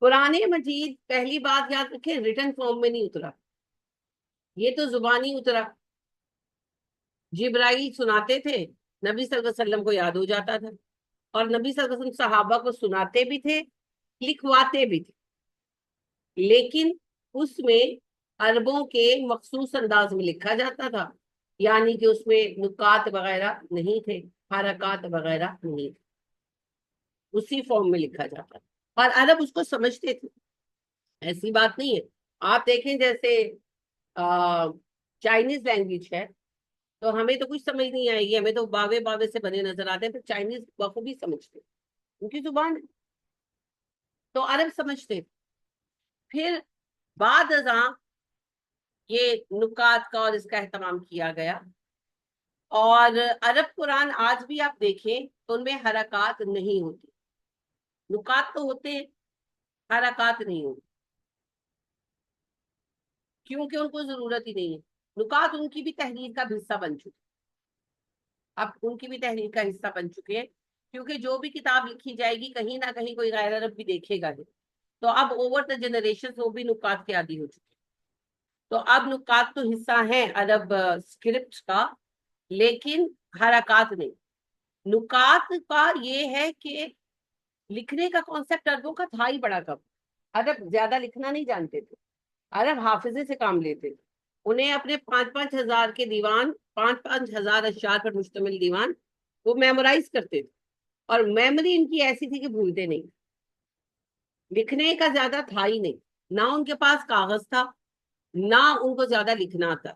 Speaker 1: قرآن مجید پہلی بات یاد رکھیں ریٹن فارم میں نہیں اترا، یہ تو زبانی اترا. جبرائیل سناتے تھے، نبی صلی اللہ علیہ وسلم کو یاد ہو جاتا تھا، اور نبی صلی اللہ علیہ وسلم صحابہ کو سناتے بھی تھے، لکھواتے بھی تھے، لیکن اس میں عربوں کے مخصوص انداز میں لکھا جاتا تھا، یعنی کہ اس میں نکات وغیرہ نہیں تھے، حرکات وغیرہ نہیں تھے، اسی فارم میں لکھا جاتا تھا اور عرب اس کو سمجھتے تھے. ایسی بات نہیں ہے. آپ دیکھیں جیسے چائنیز لینگویج ہے، تو ہمیں تو کچھ سمجھ نہیں آئے گی، ہمیں تو باوے باوے سے بنے نظر آتے ہیں، پھر چائنیز بخوبی سمجھتے، ان کی زبان ہے. تو عرب سمجھتے. پھر بعد ازاں یہ نکات کا اور اس کا اہتمام کیا گیا، اور عرب قرآن آج بھی آپ دیکھیں تو ان میں حرکات نہیں ہوتی، نکات تو ہوتے ہیں، حرکات نہیں ہوتی، کیونکہ ان کو ضرورت ہی نہیں ہے. نکات ان کی بھی تحریر کا حصہ بن چکے، اب ان کی بھی تحریر کا حصہ بن چکے ہیں، کیونکہ جو بھی کتاب لکھی جائے گی کہیں نہ کہیں کوئی غیر عرب بھی دیکھے گا. تو اب اوور دا جنریشن وہ بھی نکات کے عادی ہو چکے. تو اب نکات تو حصہ ہیں عرب اسکرپٹ کا، لیکن حرکات نہیں. نکات کا یہ ہے کہ لکھنے کا کانسیپٹ عربوں کا تھا ہی بڑا کم، عرب زیادہ لکھنا نہیں جانتے تھے، عرب حافظے سے کام لیتے تھے. انہیں اپنے 5,000 کے دیوان، 5,000 اشعار پر مشتمل دیوان وہ میمورائز کرتے تھے، اور میموری ان کی ایسی تھی کہ بھولتے نہیں. لکھنے کا زیادہ تھا ہی نہیں، نہ ان کے پاس کاغذ تھا، نہ ان کو زیادہ لکھنا آتا.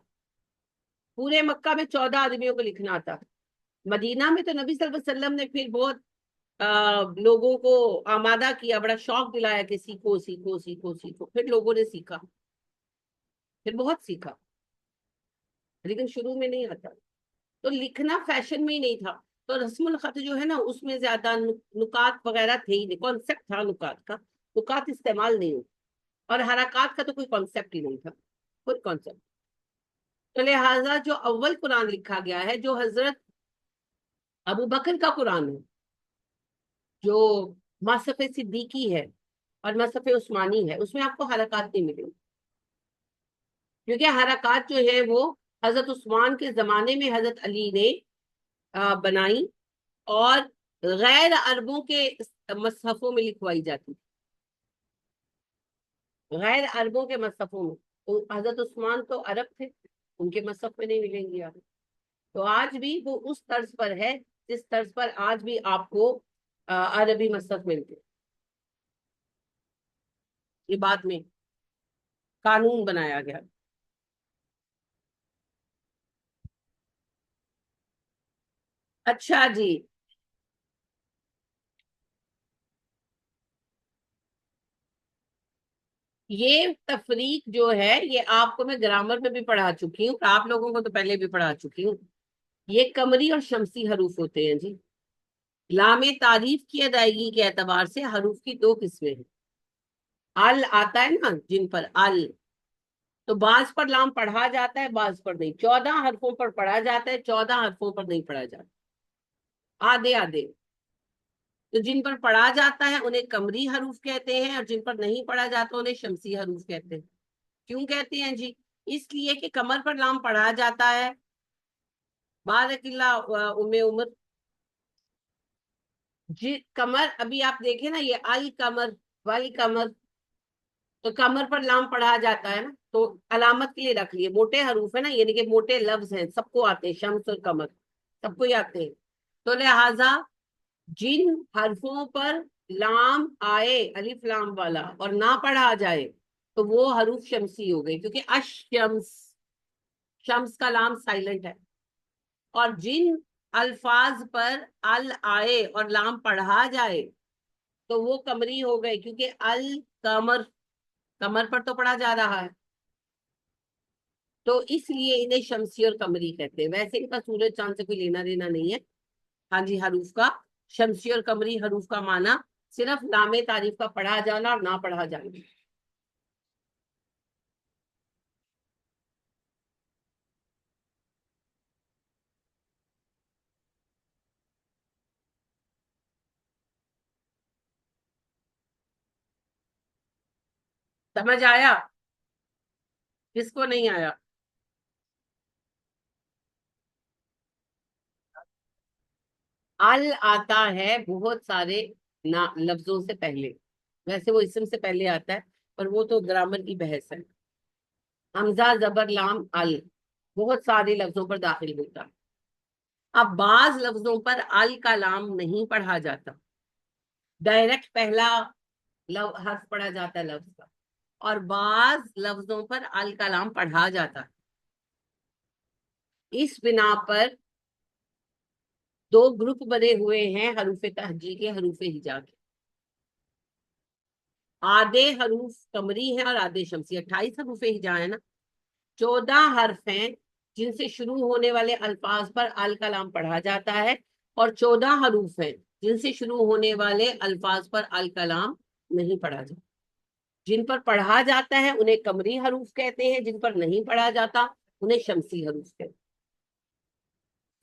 Speaker 1: پورے مکہ میں 14 آدمیوں کو لکھنا آتا. مدینہ میں تو نبی صلی اللہ علیہ وسلم نے پھر بہت لوگوں کو آمادہ کیا، بڑا شوق دلایا کہ سیکھو سیکھو سیکھو سیکھو. پھر لوگوں نے سیکھا، پھر بہت سیکھا، لیکن شروع میں نہیں آتا. تو لکھنا فیشن میں ہی نہیں تھا. تو رسم الخط جو ہے نا اس میں زیادہ نکات وغیرہ تھے ہی نہیں، کانسیپٹ تھا نکات کا، نکات استعمال نہیں ہوتی، اور حرکات کا تو کوئی کانسیپٹ ہی نہیں تھا، کوئی کانسیپٹ. تو لہٰذا جو اول قرآن لکھا گیا ہے، جو حضرت ابو بکر کا قرآن ہے، جو مصحف صدیقی ہے اور مصحف عثمانی ہے، اس میں آپ کو حرکات نہیں ملیں گی. کیونکہ حرکات جو ہیں وہ حضرت عثمان کے زمانے میں حضرت علی نے بنائی اور غیر عربوں کے مصحفوں میں لکھوائی جاتی، غیر عربوں کے مصحفوں میں. تو حضرت عثمان تو عرب تھے، ان کے مصحف میں نہیں ملیں گی آپ. تو آج بھی وہ اس طرز پر ہے جس طرز پر آج بھی آپ کو عربی مصحف ملتے. یہ بعد میں قانون بنایا گیا. اچھا جی، یہ تفریق جو ہے یہ آپ کو میں گرامر میں بھی پڑھا چکی ہوں، آپ لوگوں کو تو پہلے بھی پڑھا چکی ہوں. یہ قمری اور شمسی حروف ہوتے ہیں جی. لام تعریف کی ادائیگی کے اعتبار سے حروف کی دو قسمیں ہیں. ال آتا ہے نا جن پر ال، تو بعض پر لام پڑھا جاتا ہے بعض پر نہیں. 14 حرفوں پر پڑھا جاتا ہے، 14 حرفوں پر نہیں پڑھا جاتا، آدھے آدھے. تو جن پر پڑھا جاتا ہے انہیں قمری حروف کہتے ہیں، اور جن پر نہیں پڑھا جاتا انہیں شمسی حروف کہتے ہیں. کیوں کہتے ہیں جی؟ اس لیے کہ کمر پر لام پڑھا جاتا ہے. بارک اللہ عمر جی. کمر ابھی آپ دیکھیں نا، یہ الکمر والکمر، تو کمر پر لام پڑھا جاتا ہے نا، تو علامت کے لیے رکھ لیے. موٹے حروف ہے نا، یعنی کہ موٹے لفظ ہیں، سب کو آتے ہیں، شمس اور کمر سب کو ہی آتے ہیں. تو لہذا جن حرفوں پر لام آئے الف لام والا اور نہ پڑھا جائے تو وہ حروف شمسی ہو گئی، کیونکہ الشمس، شمس کا لام سائلنٹ ہے. اور جن الفاظ پر ال آئے اور لام پڑھا جائے تو وہ قمری ہو گئے، کیونکہ القمر، کمر پر تو پڑھا جا رہا ہے. تو اس لیے انہیں شمسی اور قمری کہتے ہیں. ویسے ان کا سورج چاند سے کوئی لینا دینا نہیں ہے. ہاں جی، حروف کا شمسی اور قمری حروف کا معنی صرف لام تعریف کا پڑھا جانا اور نہ پڑھا جانا. سمجھ آیا؟ کس کو نہیں آیا؟ ال آتا ہے بہت سارے لفظوں سے پہلے. ویسے وہ اسم سے پہلے آتا ہے، پر وہ تو گرامر کی بحث ہے. حمزہ زبر لام ال بہت سارے لفظوں پر داخل ہوتا ہے. اب بعض لفظوں پر ال کا لام نہیں پڑھا جاتا، ڈائریکٹ پہلا حرف پڑھا جاتا ہے لفظ کا. اور بعض لفظوں پر ال کا لام پڑھا جاتا ہے. اس بنا پر دو گروپ بنے ہوئے ہیں حروف تہجی کے، حروف ہجا کے. آدھے حروف قمری ہیں اور آدھے شمسی. 28 حروف ہجا ہے نا. 14 حرف ہیں جن سے شروع ہونے والے الفاظ پر ال کا لام پڑھا جاتا ہے، اور 14 حروف ہیں جن سے شروع ہونے والے الفاظ پر ال کا لام نہیں پڑھا جاتا. جن پر پڑھا جاتا ہے انہیں قمری حروف کہتے ہیں، جن پر نہیں پڑھا جاتا انہیں شمسی حروف کہتے ہیں.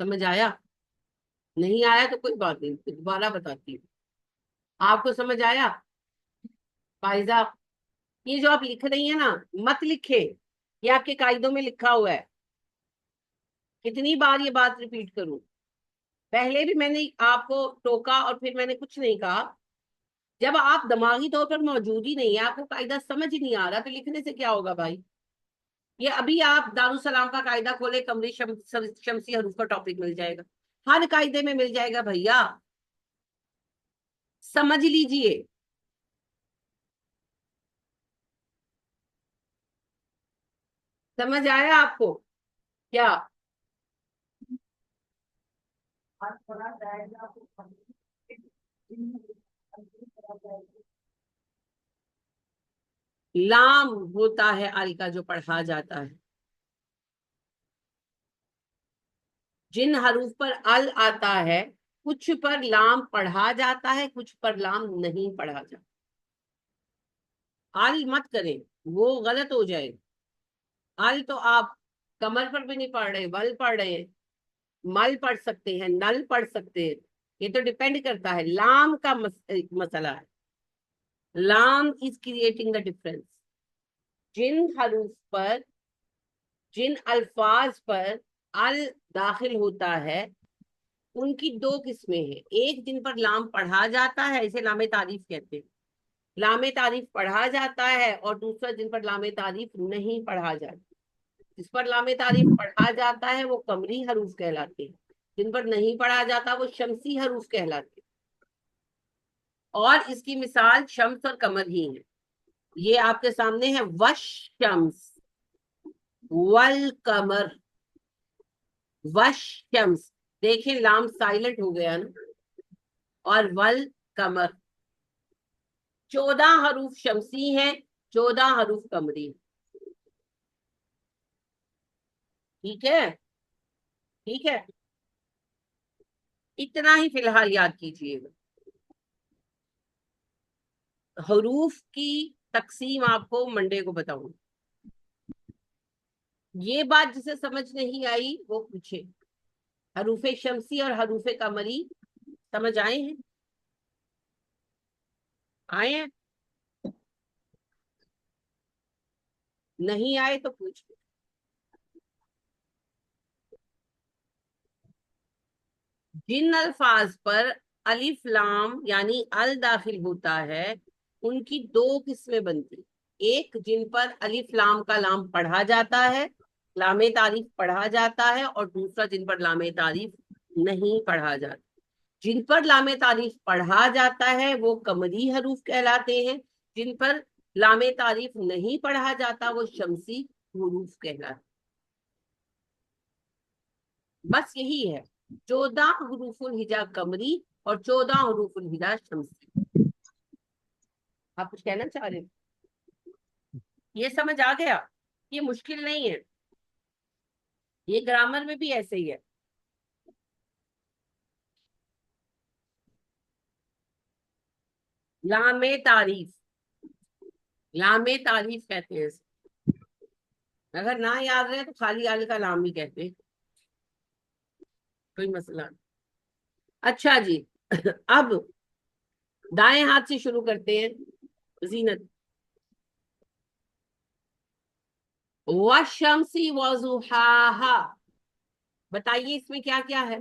Speaker 1: سمجھ آیا؟ نہیں آیا تو کوئی بات نہیں، دوبارہ بتاتی ہوں. آپ کو سمجھ آیا فائزہ؟ یہ جو آپ لکھ رہی ہیں نا، مت لکھے، یہ آپ کے قاعدوں میں لکھا ہوا ہے. کتنی بار یہ بات ریپیٹ کروں؟ پہلے بھی میں نے آپ کو ٹوکا اور پھر میں نے کچھ نہیں کہا. جب آپ دماغی طور پر موجود ہی نہیں ہے، آپ کو قاعدہ سمجھ ہی نہیں آ رہا، تو لکھنے سے کیا ہوگا بھائی؟ یہ ابھی آپ دارالسلام کا قاعدہ کھولے، قمری شمسی حروف کا ٹاپک مل جائے گا، ہر قاعدے میں مل جائے گا بھیا. سمجھ لیجئے. سمجھ آیا آپ کو کیا؟ لام ہوتا ہے ال کا جو پڑھا جاتا ہے. جن حروف پر ال آتا ہے کچھ پر لام پڑھا جاتا ہے، کچھ پر لام نہیں پڑھا جاتا. ال مت کریں، وہ غلط ہو جائے. ال تو آپ کمر پر بھی نہیں پڑھ رہے، ول پڑھ رہے ہیں. مل پڑھ سکتے ہیں، نل پڑھ سکتے ہیں. یہ تو ڈیپینڈ کرتا ہے، لام کا مسئلہ ہے. لام از کریٹنگ دا ڈفرنس. جن حروف پر جن الفاظ پر ال داخل ہوتا ہے ان کی دو قسمیں ہیں. ایک جن پر لام پڑھا جاتا ہے اسے لام تعریف کہتے ہیں, لام تعریف پڑھا جاتا ہے, اور دوسرا جن پر لام تعریف نہیں پڑھا جاتا. جس پر لام تعریف پڑھا جاتا ہے وہ قمری حروف کہلاتے ہیں, جن پر نہیں پڑھا جاتا وہ شمسی حروف کہلاتے ہیں. اور اس کی مثال شمس اور قمر ہی ہے. یہ آپ کے سامنے ہے وشمس والقمر. وشمس دیکھیں لام سائلنٹ ہو گیا نا, اور والقمر. 14 حروف شمسی ہیں, 14 حروف قمری. ٹھیک ہے, ٹھیک ہے, اتنا ہی فی الحال یاد کیجیے گا. حروف کی تقسیم آپ کو منڈے کو بتاؤں. یہ بات جسے سمجھ نہیں آئی وہ پوچھے. حروف شمسی اور حروف قمری سمجھ آئے ہیں؟ آئے ہیں؟ نہیں آئے تو پوچھ. جن الفاظ پر الف لام یعنی ال داخل ہوتا ہے ان کی دو قسمیں بنتی. ایک جن پر الف لام کا لام پڑھا جاتا ہے, لام تعریف پڑھا جاتا ہے, اور دوسرا جن پر لام تعریف نہیں پڑھا جاتا. جن پر لام تعریف پڑھا جاتا ہے وہ قمری حروف کہلاتے ہیں, جن پر لام تعریف نہیں پڑھا جاتا وہ شمسی حروف کہلاتے ہیں. بس یہی ہے, 14 حروف الہجا قمری اور 14 حروف الہجا شمسی. آپ کچھ کہنا چاہ رہے ہیں؟ یہ سمجھ آ گیا؟ یہ مشکل نہیں ہے, یہ گرامر میں بھی ایسے ہی ہے. لام تعریف, لام تعریف کہتے ہیں اسے. اگر نہ یاد رہے تو خالی ال کا لام ہی کہتے ہیں, کوئی مسئلہ نہیں. اچھا جی, اب دائیں ہاتھ سے شروع کرتے ہیں. زینت. وَالشَّمْسِ وَضُحَاهَا, بتائیے اس میں کیا کیا ہے؟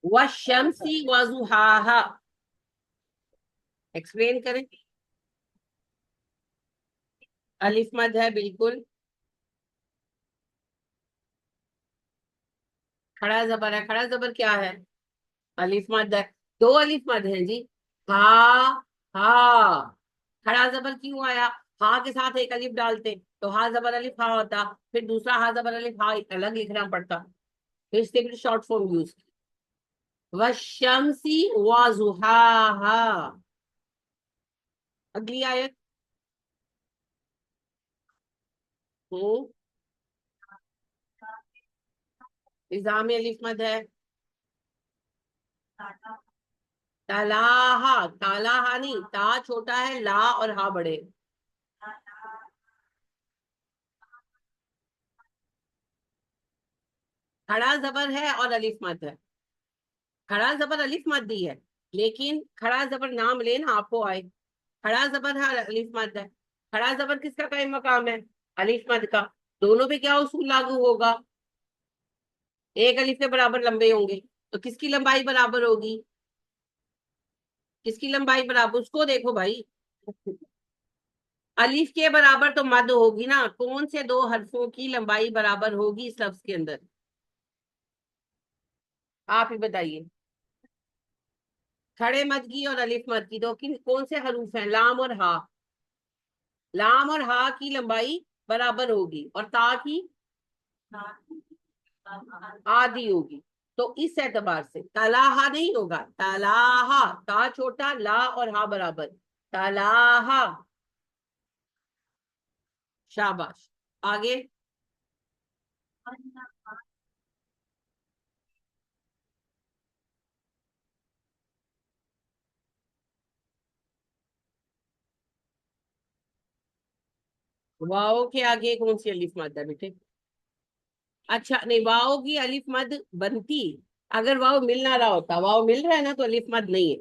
Speaker 1: وَالشَّمْسِ وَضُحَاهَا, ایکسپلین کریں. الف مد ہے بالکل, کھڑا زبر ہے. کھڑا زبر کیا ہے؟ الف مد ہے. دو الف مد ہیں جی, ہا ہا. کھڑا زبر کیوں آیا؟ ہا کے ساتھ ایک الف ڈالتے تو ہا زبر الف ہا ہوتا, پھر دوسرا ہا زبر الف ہا الگ لکھنا پڑتا, پھر اس کے شارٹ فارم یوز. والشمس وضحاها. اگلی آیت. نظام الف مد ہے. تلاہا, تالاہا نہیں, تا چھوٹا ہے, لا اور ہا بڑے. کھڑا زبر ہے اور الف مد ہے. کھڑا زبر الف مد دی ہے, لیکن کھڑا زبر نام لینا آپ کو آئے. کھڑا زبر ہے, الف مد ہے. کھڑا زبر کس کا قائم مقام ہے؟ الف مد کا. دونوں پہ کیا اصول لاگو ہوگا؟ ایک الف کے برابر لمبے ہوں گے, تو کس کی لمبائی برابر ہوگی؟ کس کی لمبائی برابر, اس کو دیکھو بھائی. الف کے برابر تو مد ہوگی نا. کون سے دو حرفوں کی لمبائی برابر ہوگی اس لفظ کے اندر؟ آپ ہی بتائیے. کھڑے مد کی اور الف مد کی, تو کون سے حروف ہیں؟ لام اور ہا. لام اور ہا کی لمبائی برابر ہوگی, اور تا کی آدھی ہوگی. تو اس اعتبار سے تلاہا نہیں ہوگا, تلاہا, تا چھوٹا, لا اور ہا برابر, تلاہا. شاباش. آگے. واؤ کے آگے کون سی الف مد ہے بیٹے؟ اچھا نہیں, واؤ کی الف مد بنتی اگر واؤ مل نہ رہا ہوتا. واؤ مل رہا ہے نا تو الف مد نہیں ہے.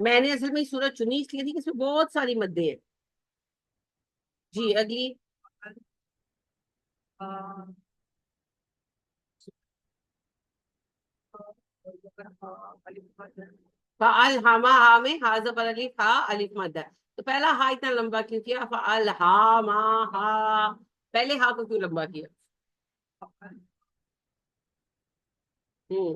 Speaker 1: میں نے اصل میں یہ صورت چنی اس لیے تھی کہ اس میں بہت ساری مدیں ہیں. جی اگلی. فَأَلْهَمَهَا میں ہا زبر الف ہا الف مد ہے. تو پہلا ہا اتنا لمبا کیوں کیا؟ فَأَلْهَمَهَا. پہلے ہا کو کیوں لمبا کیا؟ ہوں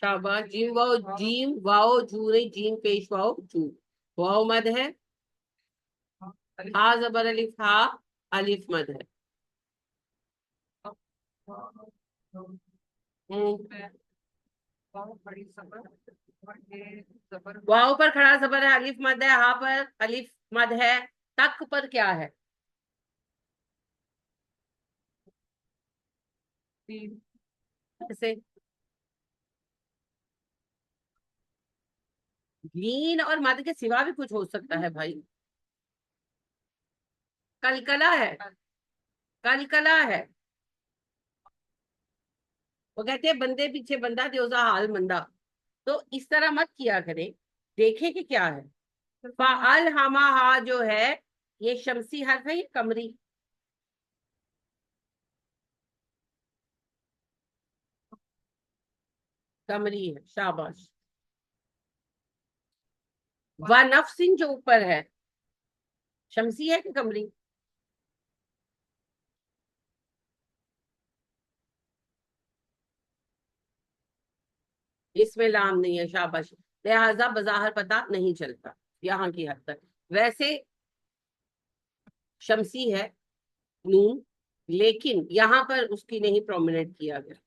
Speaker 1: شاباش. جیم واؤ جو نہیں، جیم پیش واؤ جو. واؤ مد ہے. ہا زبر الف ہا الف مد ہے. واؤ پر کھڑا زبر ہے، الف مد ہے. ہا پر الف مد ہے. تک پر کیا ہے؟ جیسے لین اور مد کے سوا بھی کچھ ہو سکتا ہے بھائی. کلکلا ہے، کلکلا ہے. وہ کہتے ہیں بندے پیچھے بندہ دیوزا حال مندہ. تو اس طرح مت کیا کریں، دیکھیں کہ کیا ہے. فَأَلْهَمَهَا جو ہے یہ شمسی حرف ہے، یہ قمری. قمری ہے. شاباش. وَنَفْسٍ جو اوپر ہے شمسی ہے کہ قمری؟ اس میں لام نہیں ہے. شاباش. لہذا بظاہر پتہ نہیں چلتا یہاں کی حد تک. ویسے شمسی ہے نون، لیکن یہاں پر اس کی نہیں پرومیننٹ کیا گیا.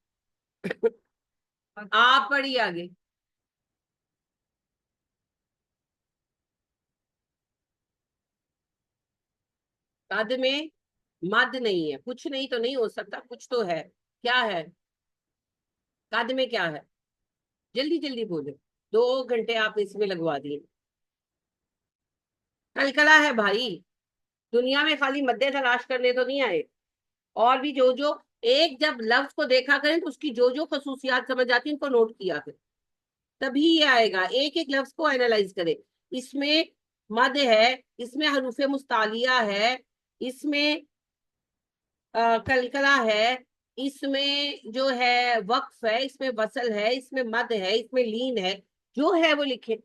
Speaker 1: آپ پڑھی آگے. قد میں مد نہیں ہے. کچھ نہیں تو نہیں ہو سکتا، کچھ تو ہے. کیا ہے؟ قد میں کیا ہے؟ جلدی جلدی بولے. 2 گھنٹے آپ اس میں لگوا دیے. کلکلا ہے بھائی. دنیا میں خالی مدے تلاش کرنے تو نہیں آئے. اور بھی جو ایک جب لفظ کو دیکھا کریں تو اس کی جو خصوصیات سمجھ آتی ہیں ان کو نوٹ کیا کریں، تبھی یہ آئے گا. ایک ایک لفظ کو اینالائز کرے. اس میں مد ہے، اس میں حروف مستعلیہ ہے، اس میں کلکلا ہے، اس میں جو ہے وقف ہے، اس میں وصل ہے، اس میں مد ہے، اس میں لین ہے. جو ہے وہ لکھے.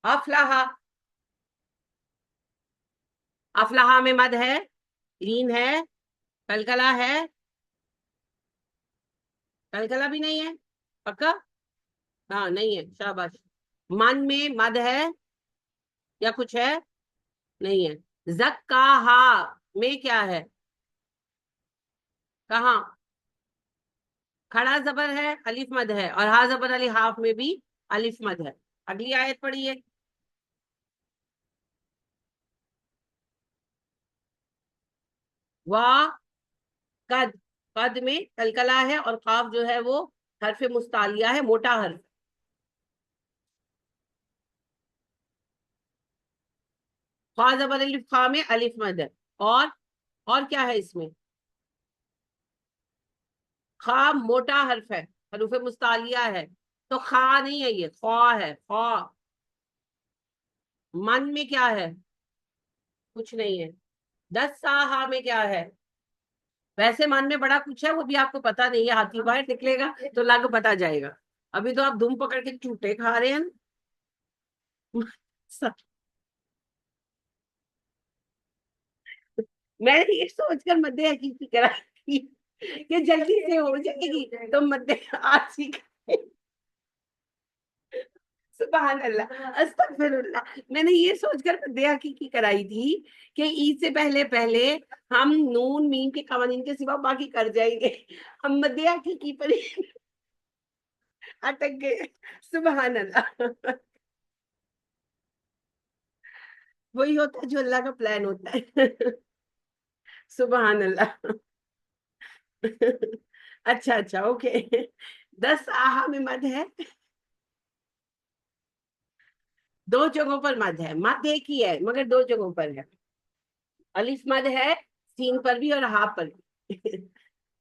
Speaker 1: افلاح. افلاح میں مد ہے، لین ہے، کلکلا ہے. کلکلا بھی نہیں ہے. پکا؟ ہاں نہیں ہے. شاباش. من میں مد ہے یا کچھ ہے؟ نہیں ہے. زکاہا میں کیا ہے؟ کہاں؟ کھڑا زبر ہے، الف مد ہے، اور ہا زبر علی ہاف میں بھی الف مد ہے. اگلی آیت پڑھیے. وا قد. قد میں کلکلا ہے اور قاف جو ہے وہ حرف مستعلیہ ہے، موٹا حرف. خا زبر الف خا میں الف مد ہے. اور کیا ہے اس میں؟ خا موٹا حرف ہے، حروف مستعلیہ ہے. تو خا نہیں ہے، یہ خوا ہے. خوا. من میں کیا ہے؟ کچھ نہیں ہے. 10 میں کیا ہے؟ ویسے من میں بڑا کچھ ہے، وہ بھی آپ کو پتا نہیں ہے. ہاتھی باہر نکلے گا تو لگ پتا جائے گا. ابھی تو آپ دم پکڑ کے چوٹے کھا رہے ہیں. میں نے یہ سوچ کر مد حقیقی کرا کہ جلدی سے ہو جائے گی تو مد آج ہی. سبحان اللہ، استغفر اللہ. میں نے یہ سوچ کر مد حقیقی کرائی تھی کہ عید سے پہلے پہلے ہم نون میم کے قوانین کے سوا باقی کر جائیں گے. ہم مد حقیقی پر اٹک گئے. سبحان اللہ. وہی ہوتا ہے جو اللہ کا پلان ہوتا ہے. سبحان اللہ. اچھا اچھا اوکے. 10 میں مد ہے. 2 جگہوں پر مد ہے. مد ایک ہی ہے مگر 2 جگہوں پر ہے. الف مد ہے سین پر بھی اور ہا پر بھی.